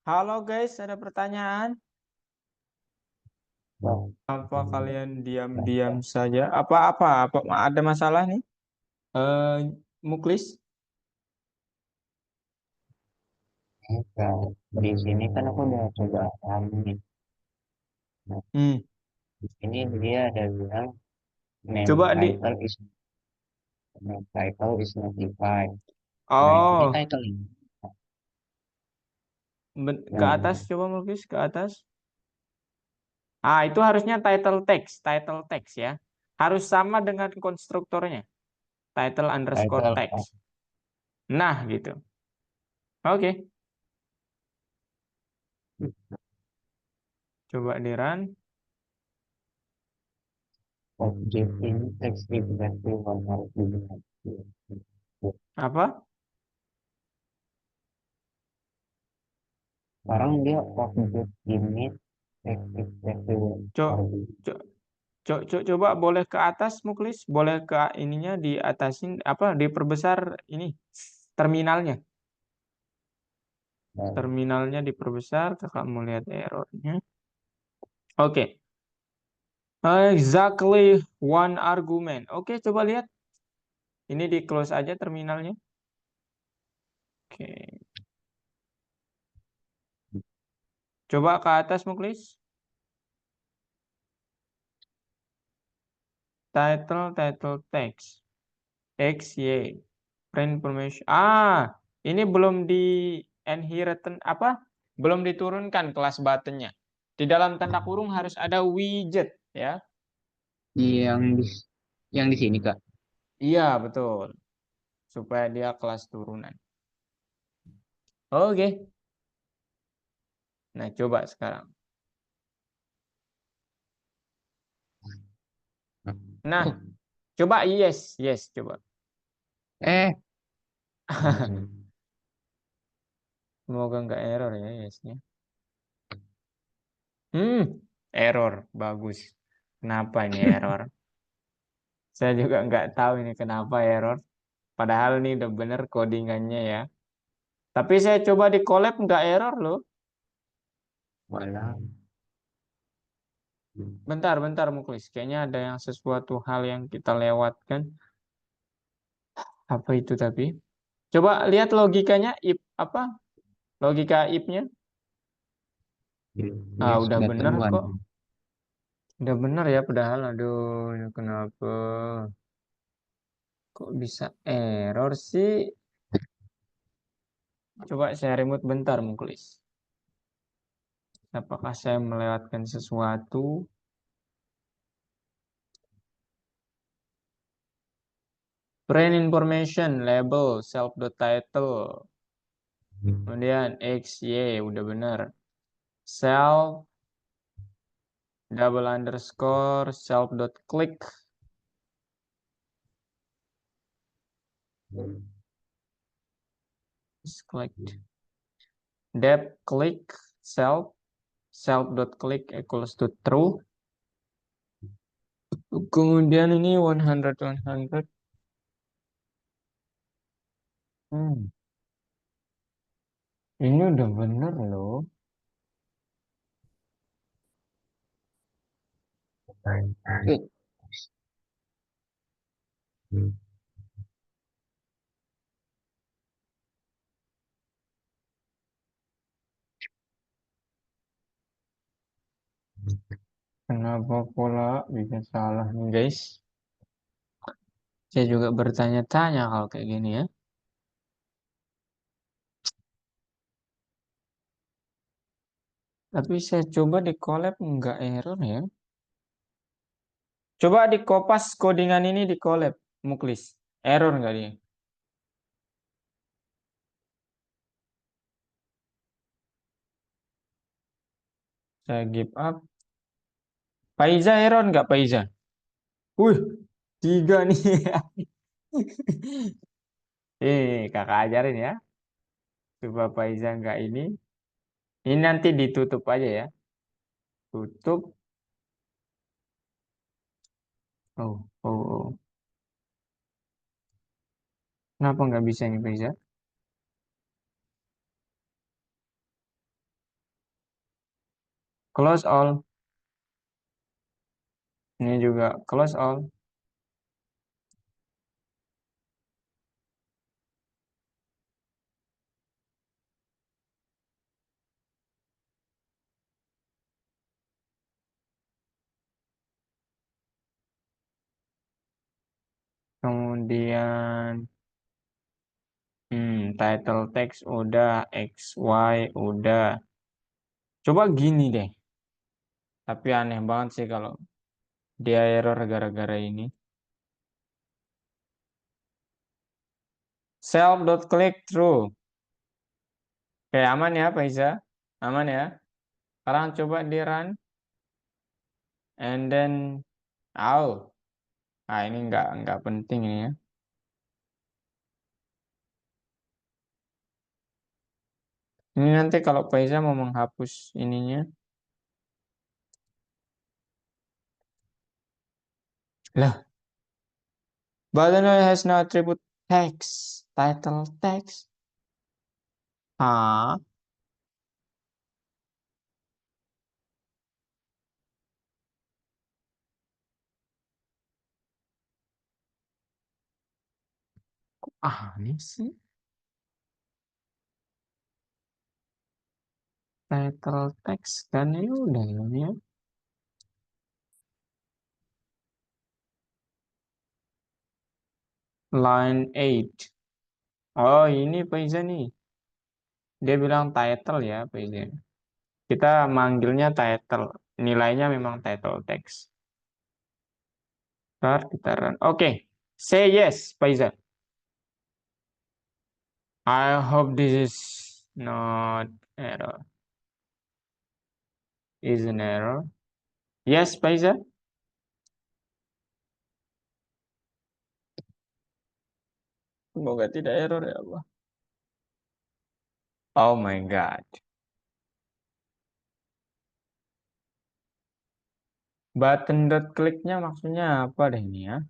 Halo guys, ada pertanyaan? Apa kalian diam-diam saja? Apa ada masalah nih? Muklis? Di sini kan aku udah coba nih. Hmm. Di sini dia ada bilang Coba di. name title is not defined. Nah, ini Oh, title ini. ke atas coba Muklis, ke atas. Ah, itu harusnya title text ya. Harus sama dengan konstruktornya. Title underscore Title text. Nah, gitu. Oke. Coba di run. object ini text exactly what harus dibuat. Apa? Sekarang dia object ini text exactly what Co- harus dibuat. Coba boleh ke atas Muklis, boleh ke ininya diatasin apa diperbesar ini terminalnya. Terminalnya diperbesar, kakak mau lihat errornya. Oke. Exactly one argument. Oke, coba lihat. Ini di close aja terminalnya. Oke. Coba ke atas Muklis. Title text. X, Y. Print information. Ah, ini belum di inheritance apa? Belum diturunkan kelas buttonnya. Di dalam tanda kurung harus ada widget ya. Yang di yang di sini Kak. Iya, betul. Supaya dia kelas turunan. Oke. Nah, coba sekarang. Nah, coba yes, coba. Eh, Semoga nggak error ya yesnya. Error. Bagus. Kenapa ini error? Saya juga nggak tahu ini kenapa error. Padahal ini udah bener codingannya ya. Tapi saya coba di collab nggak error loh. walah. Bentar Muklis. Kayaknya ada yang sesuatu hal yang kita lewatkan. Apa itu tapi? Coba lihat logikanya if apa? Logika if-nya. Dia Udah sudah bener temuan. kok. Udah bener ya padahal. Aduh, ini kenapa? Kok bisa error sih? Coba saya remote bentar Muklis. Apakah saya melewatkan sesuatu? Print information, label, self.title. Kemudian X, Y, udah bener. Self, double underscore, self.click. Clicked. Depth click self dot click equals to true. Kemudian ini 100. Ini udah bener loh. Kenapa pula bisa salah nih guys? Saya juga bertanya-tanya kalau kayak gini ya. Tapi saya coba di collab nggak error ya. Coba di kopas codingan ini di collab, Muklis. Error nggak dia? Saya give up. Faiza error nggak Faiza? Wih, 3 nih. Kakak ajarin ya. Coba Faiza nggak ini. Ini nanti ditutup aja ya. Tutup. Oh. Kenapa nggak bisa ini Faiza? Close all. Ini juga close all. Kemudian title text udah, XY udah. Coba gini deh. Tapi aneh banget sih kalau dia error gara-gara ini. Self.click true. Oke, aman ya Faiza? Aman ya? Sekarang coba di run. And then, ini nggak penting ini ya. Ini nanti kalau Faiza mau menghapus ininya. Lah, button has no attribute text. Title text. Ah, ini sih. Title text kan ini udah ini ya. Line 8. Oh, ini Faiza nih. Dia bilang title ya Faiza. Kita manggilnya title. Nilainya memang title text. Ntar kita run. Oke. Say yes, Faiza. I hope this is not error. Is an error. Yes, Faiza. Semoga tidak error ya Allah. Oh my God. Button dot click-nya maksudnya apa deh ini ya?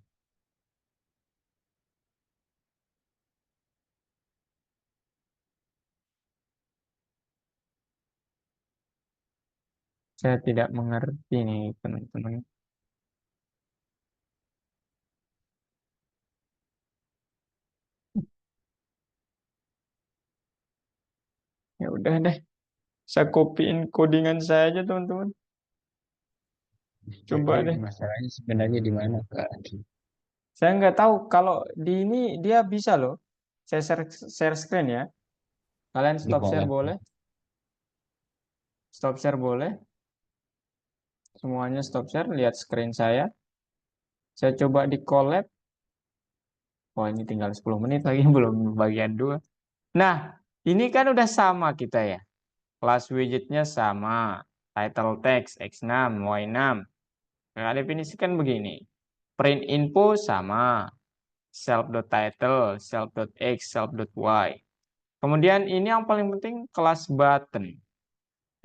Saya tidak mengerti nih teman-teman. Ya udah deh. Saya copyin codingan saya aja teman-teman. Coba Jadi deh. masalahnya sebenarnya di mana Kak? Saya nggak tahu kalau di ini dia bisa loh. Saya share screen ya. Kalian Di stop share bawah. boleh? Stop share boleh? Semuanya stop share. Lihat screen saya. Saya coba di collab. Oh ini tinggal 10 menit lagi belum bagian 2. Nah ini kan udah sama kita ya. Class widgetnya sama. Title text X6, Y6. Nah definisikan begini. Print info sama. self.title, self.x, self.y. Kemudian ini yang paling penting kelas button.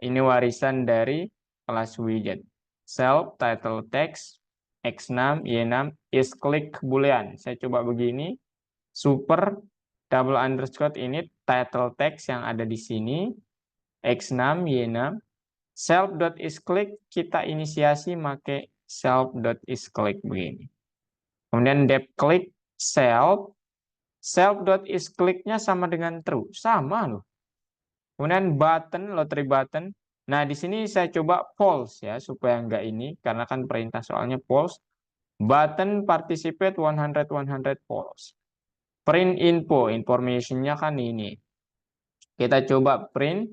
Ini warisan dari kelas widget. Self, title text, X6, Y6, is click boolean. Saya coba begini. Super, double underscore ini title text yang ada di sini. X6, Y6. Self.isClick kita inisiasi pakai self.isClick begini. Kemudian depth click self. Self.isClick-nya sama dengan true. Sama loh. Kemudian button, lottery button. Nah, di sini saya coba false ya, supaya enggak ini, karena kan perintah soalnya false. Button participate 100 false. Print info, information-nya kan ini. Kita coba print,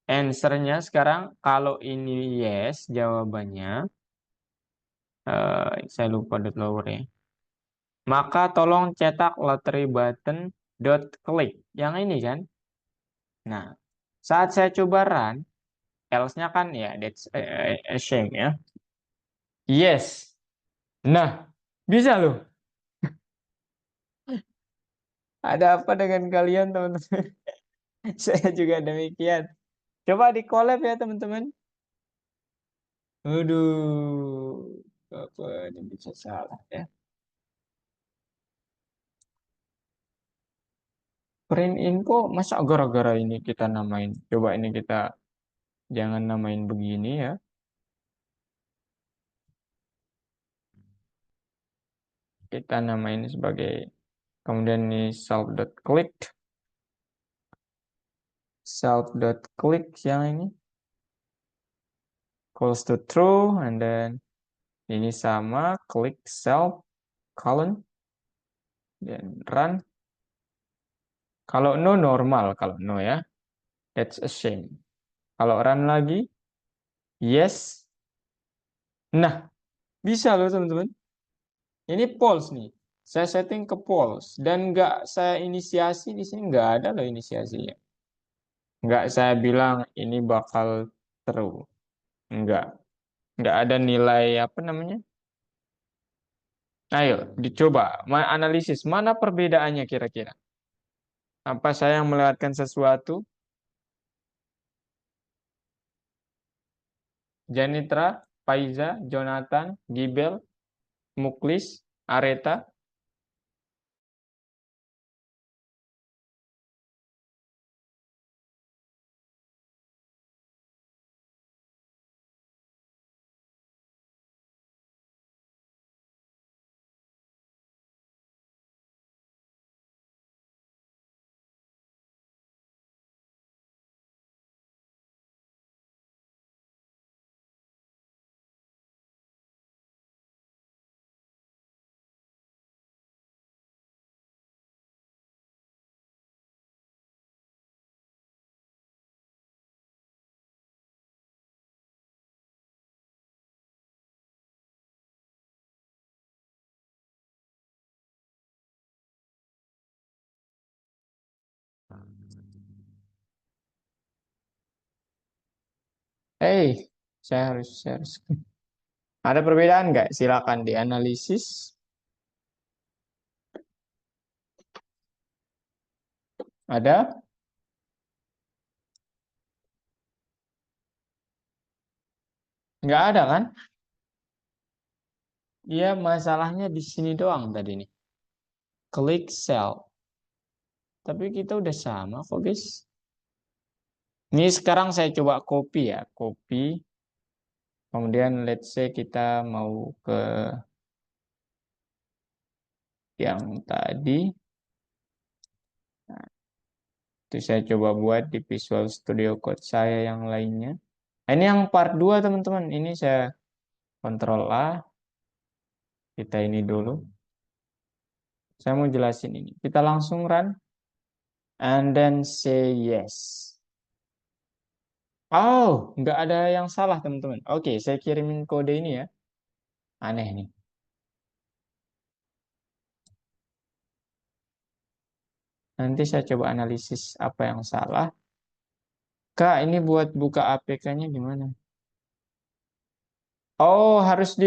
answer-nya sekarang, kalau ini yes, jawabannya, saya lupa dot lower ya. Maka tolong cetak lottery button dot click. Yang ini kan. Nah, saat saya coba run, else-nya kan ya that's a shame ya. Yes. Nah, bisa loh. Ada apa dengan kalian teman-teman? Saya juga demikian. Coba di collab ya teman-teman. Aduh, apa ini bisa salah ya? Print info masa gara-gara ini kita namain. Coba ini kita jangan namain begini ya. Kita namain sebagai kemudian ini self.click. Self.click yang ini equals to true and then ini sama klik self colon dan run. Kalau no normal, kalau no ya. That's a shame. Kalau run lagi yes. Nah, bisa loh teman-teman. Ini false nih. Saya setting ke false dan nggak saya inisiasi di sini, nggak ada loh inisiasinya. Nggak saya bilang ini bakal true. Nggak ada nilai apa namanya. Ayo dicoba analisis mana perbedaannya kira-kira. Apa saya yang melewatkan sesuatu? Janitra, Faiza, Jonathan, Gibel, Muklis, Areta. Saya harus. Ada perbedaan nggak? Silakan dianalisis. Ada? Nggak ada kan? Iya, masalahnya di sini doang tadi nih. Klik cell. Tapi kita udah sama kok, guys. Ini sekarang saya coba copy ya. Copy. Kemudian let's say kita mau ke yang tadi. Nah, itu saya coba buat di Visual Studio Code saya yang lainnya. Nah, ini yang part 2 teman-teman. Ini saya Ctrl A. Kita ini dulu. Saya mau jelasin ini. Kita langsung run. And then say yes. Oh, nggak ada yang salah teman-teman. Oke, saya kirimin kode ini ya. Aneh nih. Nanti saya coba analisis apa yang salah. Kak, ini buat buka APK-nya gimana? Oh, harus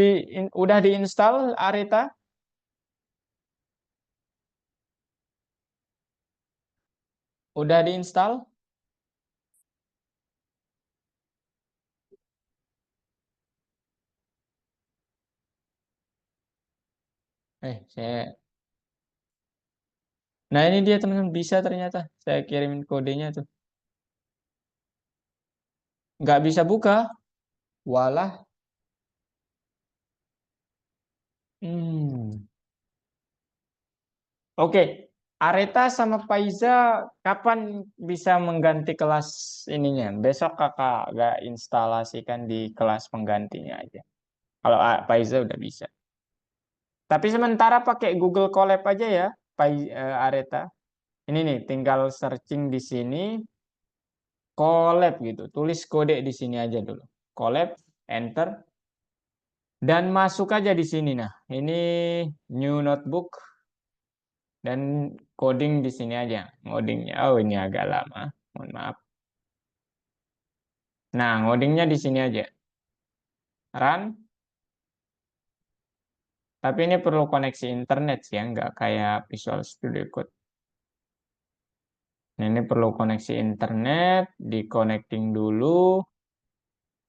udah diinstal Areta? Udah diinstal? Nah, ini dia teman-teman, bisa ternyata. Saya kirimin kodenya tuh. Nggak bisa buka. Walah. Oke. Areta sama Paiza kapan bisa mengganti kelas ininya? Besok kakak nggak instalasikan di kelas penggantinya aja. Kalau Paiza udah bisa. Tapi sementara pakai Google Colab aja ya, Areta. Ini nih, tinggal searching di sini, Colab gitu. Tulis kode di sini aja dulu. Colab, enter. Dan masuk aja di sini. Nah, ini new notebook. Dan coding di sini aja. Ngodingnya, oh ini agak lama. Mohon maaf. Nah, ngodingnya di sini aja. Run. Tapi ini perlu koneksi internet sih ya, nggak kayak Visual Studio Code. Nah, ini perlu koneksi internet, di connecting dulu.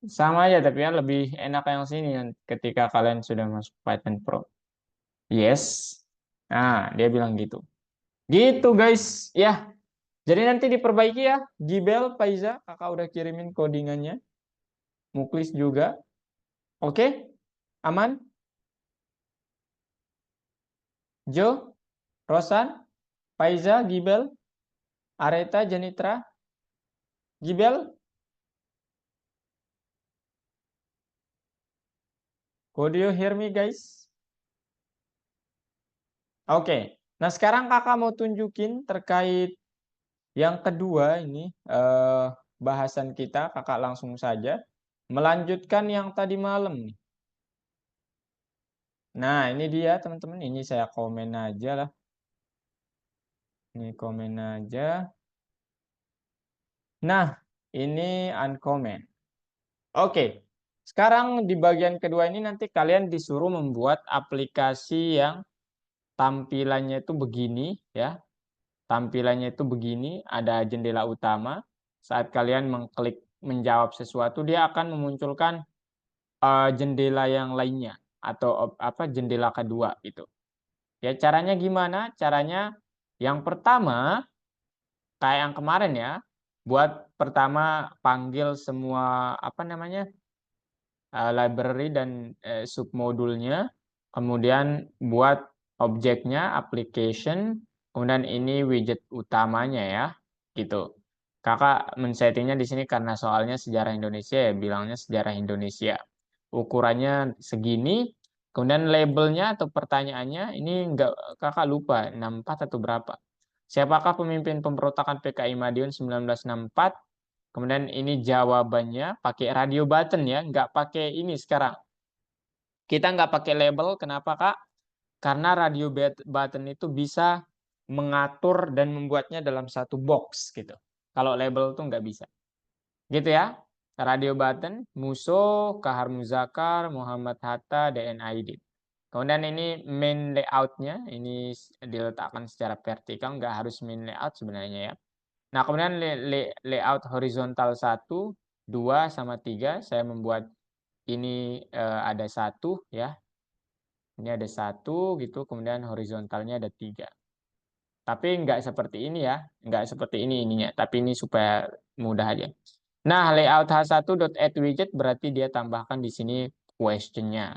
Sama aja, tapi ya lebih enak yang sini ketika kalian sudah masuk Python Pro. Yes. Nah, dia bilang gitu. Gitu guys. Ya, jadi nanti diperbaiki ya. Gibel, Paiza, kakak udah kirimin codingannya. Muklis juga. Oke? Aman? Jo, Rosan, Paiza, Gibel, Areta, Janitra, Gibel. Could you hear me guys? Oke. Nah, sekarang kakak mau tunjukin terkait yang kedua ini bahasan kita, kakak langsung saja melanjutkan yang tadi malam nih. Nah, ini dia teman-teman, ini saya komen aja lah. Ini komen aja. Nah, ini uncomment. Oke. Sekarang di bagian kedua ini nanti kalian disuruh membuat aplikasi yang tampilannya itu begini ya. Tampilannya itu begini, ada jendela utama. Saat kalian mengklik menjawab sesuatu, dia akan memunculkan jendela yang lainnya atau apa jendela kedua gitu. Ya, caranya gimana? Caranya yang pertama kayak yang kemarin ya. Buat pertama panggil semua apa namanya? Library dan submodulnya. Kemudian buat objeknya application, kemudian ini widget utamanya ya, gitu. Kakak men-settingnya di sini karena soalnya sejarah Indonesia ya, bilangnya sejarah Indonesia. Ukurannya segini, kemudian labelnya atau pertanyaannya ini enggak, kakak lupa 64 atau berapa. Siapakah pemimpin pemberontakan PKI Madiun 1964? Kemudian ini jawabannya pakai radio button ya, nggak pakai ini sekarang. Kita nggak pakai label, kenapa Kak? Karena radio button itu bisa mengatur dan membuatnya dalam satu box gitu. Kalau label tuh nggak bisa. Gitu ya. Radio button, Muso, Kahar Muzakar, Muhammad Hatta, DN Aidit. Kemudian ini main layoutnya, ini diletakkan secara vertikal, nggak harus main layout sebenarnya ya. Nah, kemudian layout horizontal 1, 2, sama 3, saya membuat ini ada 1 ya. Ini ada 1 gitu, kemudian horizontalnya ada 3. Tapi nggak seperti ini ya, nggak seperti ini ininya, tapi ini supaya mudah aja. Nah, layout h1.add_widget berarti dia tambahkan di sini question-nya.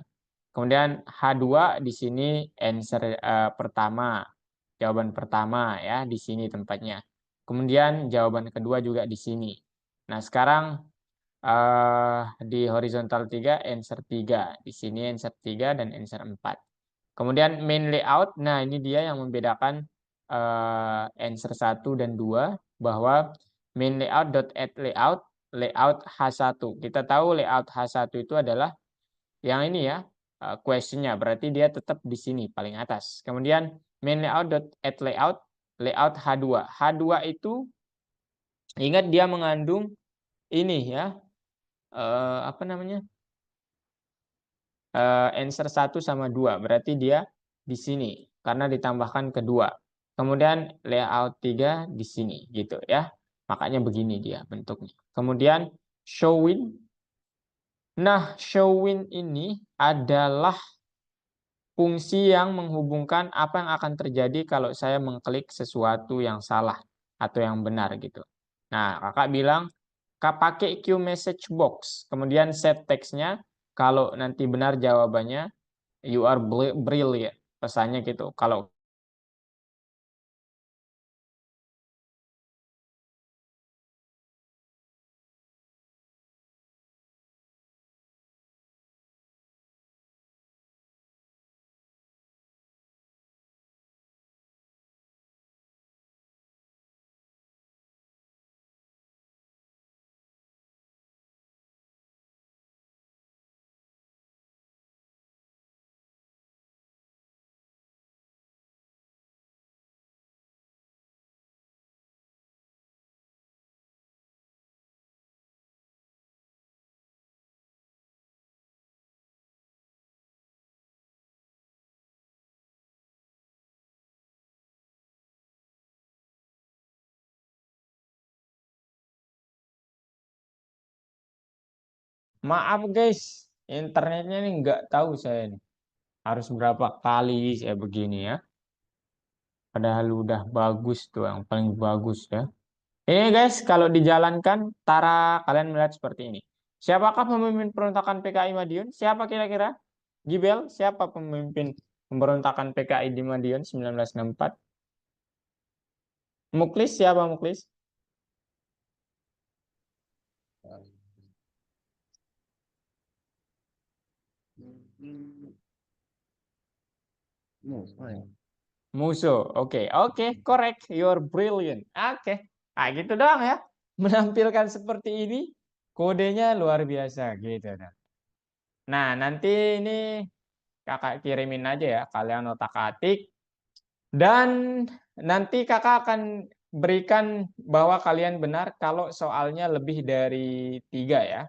Kemudian H2 di sini answer pertama, jawaban pertama ya, di sini tempatnya. Kemudian jawaban kedua juga di sini. Nah, sekarang di horizontal 3 answer 3, di sini answer 3 dan answer 4. Kemudian main layout, nah ini dia yang membedakan answer 1 dan 2, bahwa main layout.add layout, layout H1. Kita tahu layout H1 itu adalah yang ini ya, question-nya, berarti dia tetap di sini paling atas. Kemudian main layout.add layout, layout H2. H2 itu ingat dia mengandung ini ya, apa namanya? Answer 1 sama 2, berarti dia di sini karena ditambahkan kedua. Kemudian layout 3 di sini gitu ya. Makanya begini dia bentuknya. Kemudian showing. Nah, showing ini adalah fungsi yang menghubungkan apa yang akan terjadi kalau saya mengklik sesuatu yang salah atau yang benar gitu. Nah, kakak bilang pakai Q message box, kemudian set text-nya. Kalau nanti benar jawabannya, you are brilliant, pesannya gitu. Kalau maaf guys, internetnya ini nggak tahu saya nih. Harus berapa kali saya begini ya. Padahal udah bagus tuh, yang paling bagus ya. Ini guys, kalau dijalankan, Tara kalian melihat seperti ini. Siapakah pemimpin pemberontakan PKI Madiun? Siapa kira-kira? Gibel, siapa pemimpin pemberontakan PKI di Madiun 1964? Muklis, siapa Muklis? Musuh. Oke, oke, correct. You're brilliant. Oke. Nah, gitu doang ya. Menampilkan seperti ini, kodenya luar biasa gitu. Nah, nanti ini kakak kirimin aja ya, kalian otak-atik. Dan nanti kakak akan berikan bahwa kalian benar kalau soalnya lebih dari 3 ya.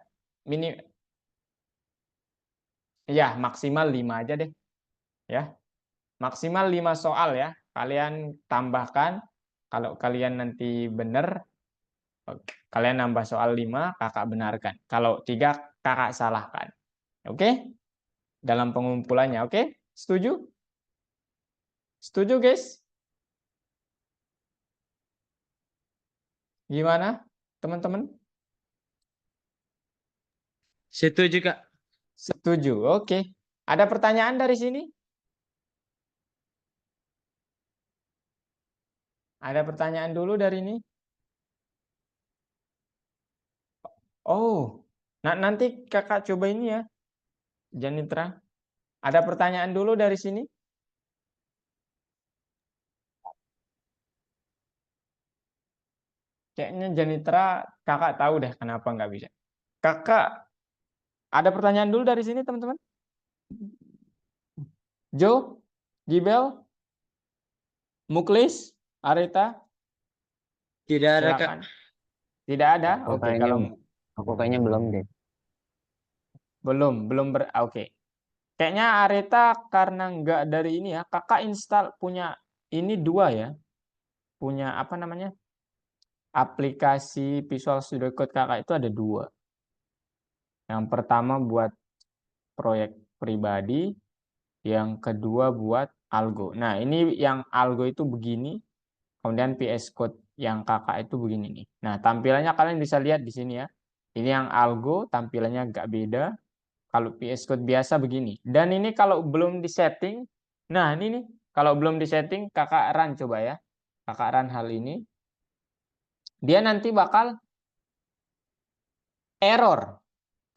Ya, maksimal 5 aja deh. Ya. Maksimal 5 soal ya. Kalian tambahkan. Kalau kalian nanti benar, kalian nambah soal 5, kakak benarkan. Kalau 3, kakak salahkan. Oke? Dalam pengumpulannya, oke? Setuju? Setuju, guys? Gimana, teman-teman? Setuju, Kak. Setuju, oke. Ada pertanyaan dari sini? Ada pertanyaan dulu dari ini? Oh, nah nanti kakak coba ini ya, Janitra. Ada pertanyaan dulu dari sini? Kayaknya Janitra kakak tahu deh kenapa nggak bisa. Kakak, ada pertanyaan dulu dari sini teman-teman? Jo, Gibel, Muklis, Arita, Tidak ada, Kak. silakan. Tidak ada? Aku Oke, kayaknya kalau aku kayaknya belum deh. belum oke. Kayaknya Arita karena nggak dari ini ya, kakak install punya ini 2 ya. Punya apa namanya? Aplikasi Visual Studio Code kakak itu ada 2. Yang pertama buat proyek pribadi, yang kedua buat algo. Nah, ini yang algo itu begini, kemudian VS Code yang kakak itu begini nih. Nah, tampilannya kalian bisa lihat di sini ya. Ini yang algo, tampilannya agak beda. Kalau VS Code biasa begini. Dan ini kalau belum disetting, nah ini nih, kalau belum disetting, kakak run coba ya. Kakak run hal ini. Dia nanti bakal error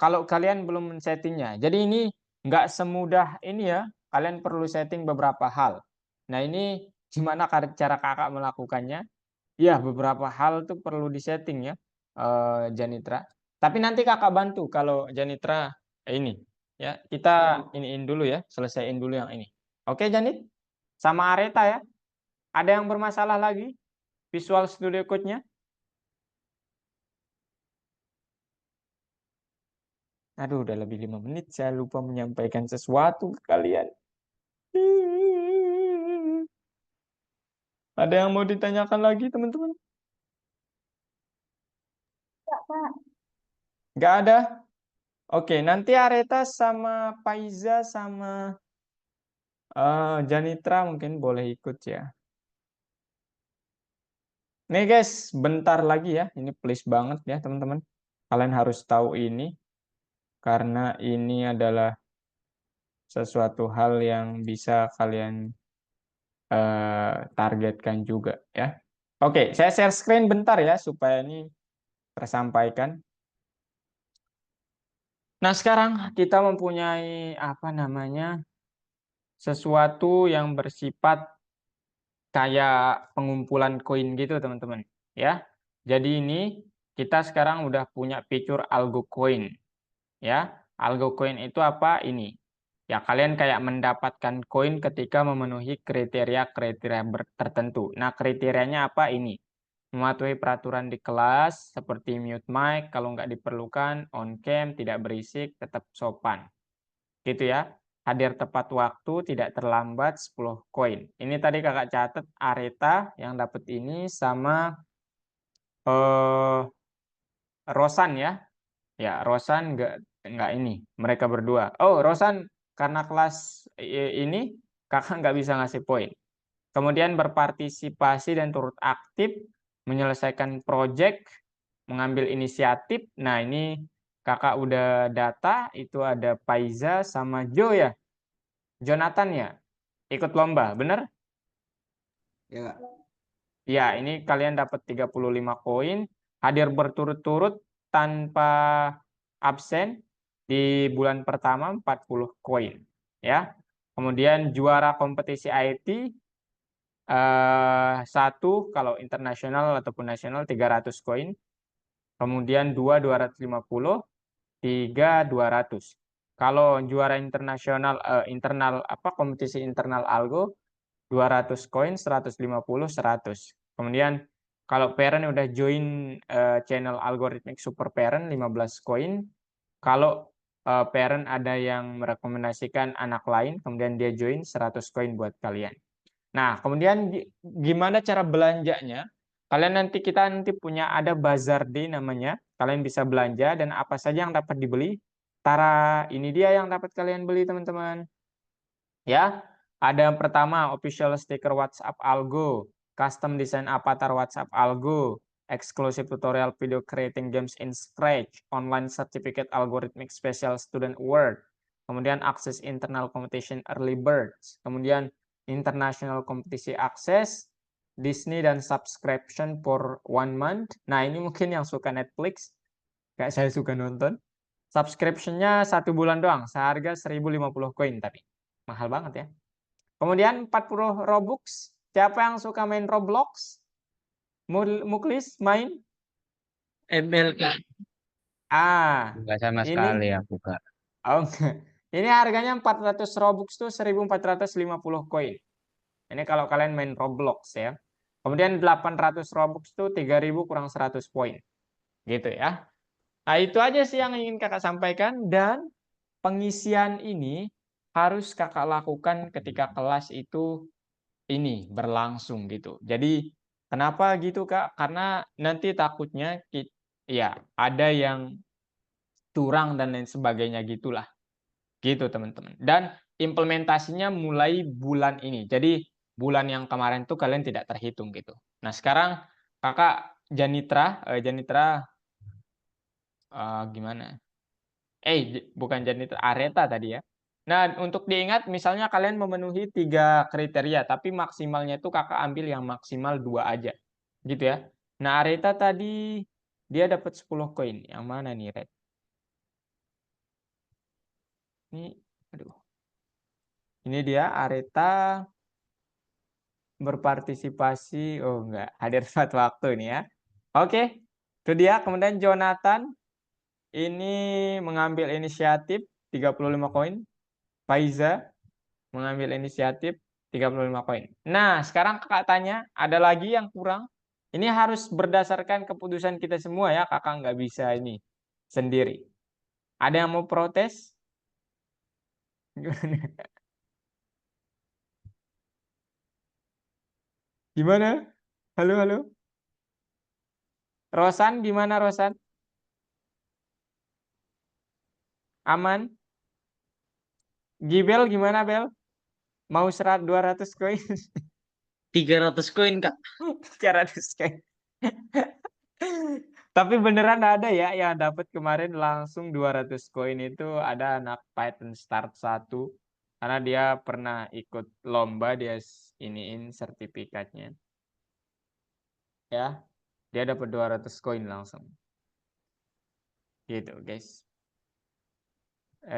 kalau kalian belum men-settingnya. Jadi ini nggak semudah ini ya. Kalian perlu setting beberapa hal. Nah ini gimana cara kakak melakukannya? Ya beberapa hal tuh perlu disetting ya, Janitra. Tapi nanti kakak bantu kalau Janitra ini ya. Kita iniin dulu ya, selesaiin dulu yang ini. Oke Janit, sama Areta ya. Ada yang bermasalah lagi Visual Studio Code-nya? Aduh, udah lebih 5 menit. Saya lupa menyampaikan sesuatu ke kalian. Ada yang mau ditanyakan lagi, teman-teman? Nggak ada? Oke, nanti Areta sama Paiza sama Janitra mungkin boleh ikut ya. Nih guys, bentar lagi ya. Ini please banget ya teman-teman. Kalian harus tahu ini. Karena ini adalah sesuatu hal yang bisa kalian targetkan juga ya. Oke, saya share screen bentar ya supaya ini tersampaikan. Nah, sekarang kita mempunyai apa namanya? Sesuatu yang bersifat kayak pengumpulan koin gitu, teman-teman, ya. Jadi ini kita sekarang udah punya fitur algo coin, ya. Algo coin itu apa? Ini. Ya, kalian kayak mendapatkan koin ketika memenuhi kriteria-kriteria tertentu. Nah, kriterianya apa? Ini. Mematuhi peraturan di kelas, seperti mute mic, kalau nggak diperlukan, on cam, tidak berisik, tetap sopan. Gitu ya. Hadir tepat waktu, tidak terlambat, 10 koin. Ini tadi kakak catat Areta yang dapat ini sama Rosan ya. Ya, Rosan nggak ini. Mereka berdua. Oh, Rosan karena kelas ini kakak nggak bisa ngasih poin. Kemudian berpartisipasi dan turut aktif, menyelesaikan proyek, mengambil inisiatif. Nah, ini kakak udah data, itu ada Paiza sama Jo ya. Jonathan ya, ikut lomba, bener? Ya, Kak. Ya, ini kalian dapat 35 koin, hadir berturut-turut tanpa absen di bulan pertama 40 koin. Ya. Kemudian juara kompetisi IT satu kalau internasional ataupun nasional 300 koin. Kemudian 250, 3 200. Kalau juara internasional internal apa kompetisi internal algo 200 koin, 150, 100. Kemudian kalau parent udah join channel algoritmik super parent 15 koin. Kalau parent ada yang merekomendasikan anak lain kemudian dia join 100 koin buat kalian. Nah, kemudian gimana cara belanjanya? Kita nanti punya ada bazar day namanya. Kalian bisa belanja dan apa saja yang dapat dibeli. Tara, ini dia yang dapat kalian beli, teman-teman. Ya, ada yang pertama official sticker WhatsApp Algo, custom design avatar WhatsApp Algo, exclusive tutorial video creating games in Scratch, online certificate algorithmic special student award, kemudian akses internal competition early birds, kemudian international kompetisi akses, Disney dan subscription for 1 month. Nah, ini mungkin yang suka Netflix, kayak saya suka nonton. Subscription-nya 1 bulan doang, seharga 1050 koin tapi. Mahal banget ya. Kemudian 40 Robux. Siapa yang suka main Roblox? Muklis main? ML Kak. Enggak sama Ini sekali aku, Kak. oh, ini harganya 400 Robux tuh 1450 koin. Ini kalau kalian main Roblox ya. Kemudian 800 Robux tuh 3000 kurang 100 poin. Gitu ya. Nah, itu aja sih yang ingin kakak sampaikan dan pengisian ini harus kakak lakukan ketika kelas itu ini berlangsung gitu. Jadi kenapa gitu Kak? Karena nanti takutnya ya ada yang curang dan lain sebagainya gitulah. Gitu teman-teman. Dan implementasinya mulai bulan ini. Jadi bulan yang kemarin tuh kalian tidak terhitung gitu. Nah, sekarang Kakak Janitra gimana? Bukan Janitra, Areta tadi ya. Nah, untuk diingat misalnya kalian memenuhi 3 kriteria, tapi maksimalnya itu kakak ambil yang maksimal 2 aja. Gitu ya. Nah, Areta tadi dia dapat 10 koin. Yang mana nih, Red? Ini, aduh. Ini dia Areta berpartisipasi. Oh, enggak. Hadir tepat waktu nih ya. Oke. Itu dia. Kemudian Jonathan ini mengambil inisiatif 35 koin. Faiza mengambil inisiatif 35 koin. Nah, sekarang kakak tanya, ada lagi yang kurang? Ini harus berdasarkan keputusan kita semua ya, kakak nggak bisa ini sendiri. Ada yang mau protes? Gimana? Gimana? Halo, halo. Rosan, gimana Rosan? Aman? Gibel gimana Bel? Mau 200 koin? 300 koin, Kak. 300 koin. Tapi beneran ada ya yang dapat kemarin langsung 200 koin itu ada anak Python Start 1 karena dia pernah ikut lomba, dia iniin sertifikatnya. Ya, dia dapat 200 koin langsung. Gitu, guys.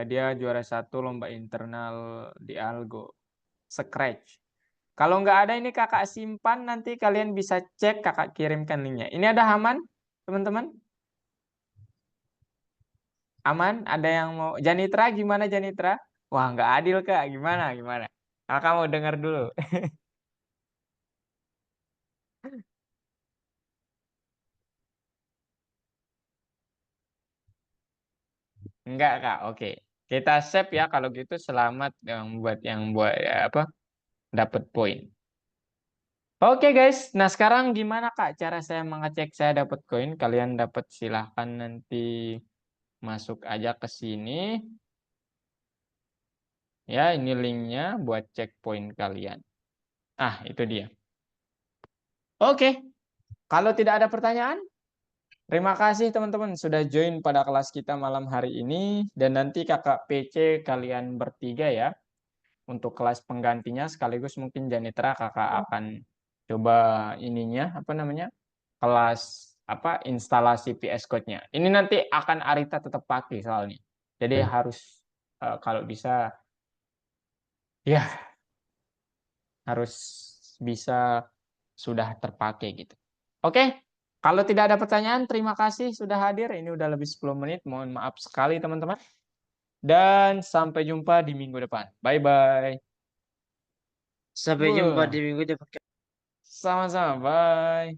Dia juara 1 lomba internal di Algo. Scratch. Kalau nggak ada ini kakak simpan, nanti kalian bisa cek, kakak kirimkan linknya. Ini ada aman, teman-teman? Aman? Ada yang mau? Janitra gimana Janitra? Wah nggak adil kak, gimana? Gimana? Kakak mau dengar dulu. Enggak kak, oke. Kita save ya kalau gitu. Selamat yang buat ya, apa? Dapat poin. Oke guys, nah sekarang gimana kak cara saya mengecek saya dapat koin? Kalian dapat, silahkan nanti masuk aja ke sini. Ya, ini linknya buat cek poin kalian. Ah, itu dia. Oke, kalau tidak ada pertanyaan, terima kasih teman-teman sudah join pada kelas kita malam hari ini. Dan nanti kakak PC kalian bertiga ya. Untuk kelas penggantinya sekaligus mungkin Janitra kakak akan coba ininya, apa namanya, kelas apa instalasi VS Code-nya. Ini nanti akan Arita tetap pakai soalnya. Jadi harus kalau bisa ya harus bisa sudah terpakai gitu. Oke, kalau tidak ada pertanyaan, terima kasih sudah hadir. Ini udah lebih 10 menit. Mohon maaf sekali teman-teman. Dan sampai jumpa di minggu depan. Bye-bye. Sampai jumpa Wah, di minggu depan. sama-sama. Bye.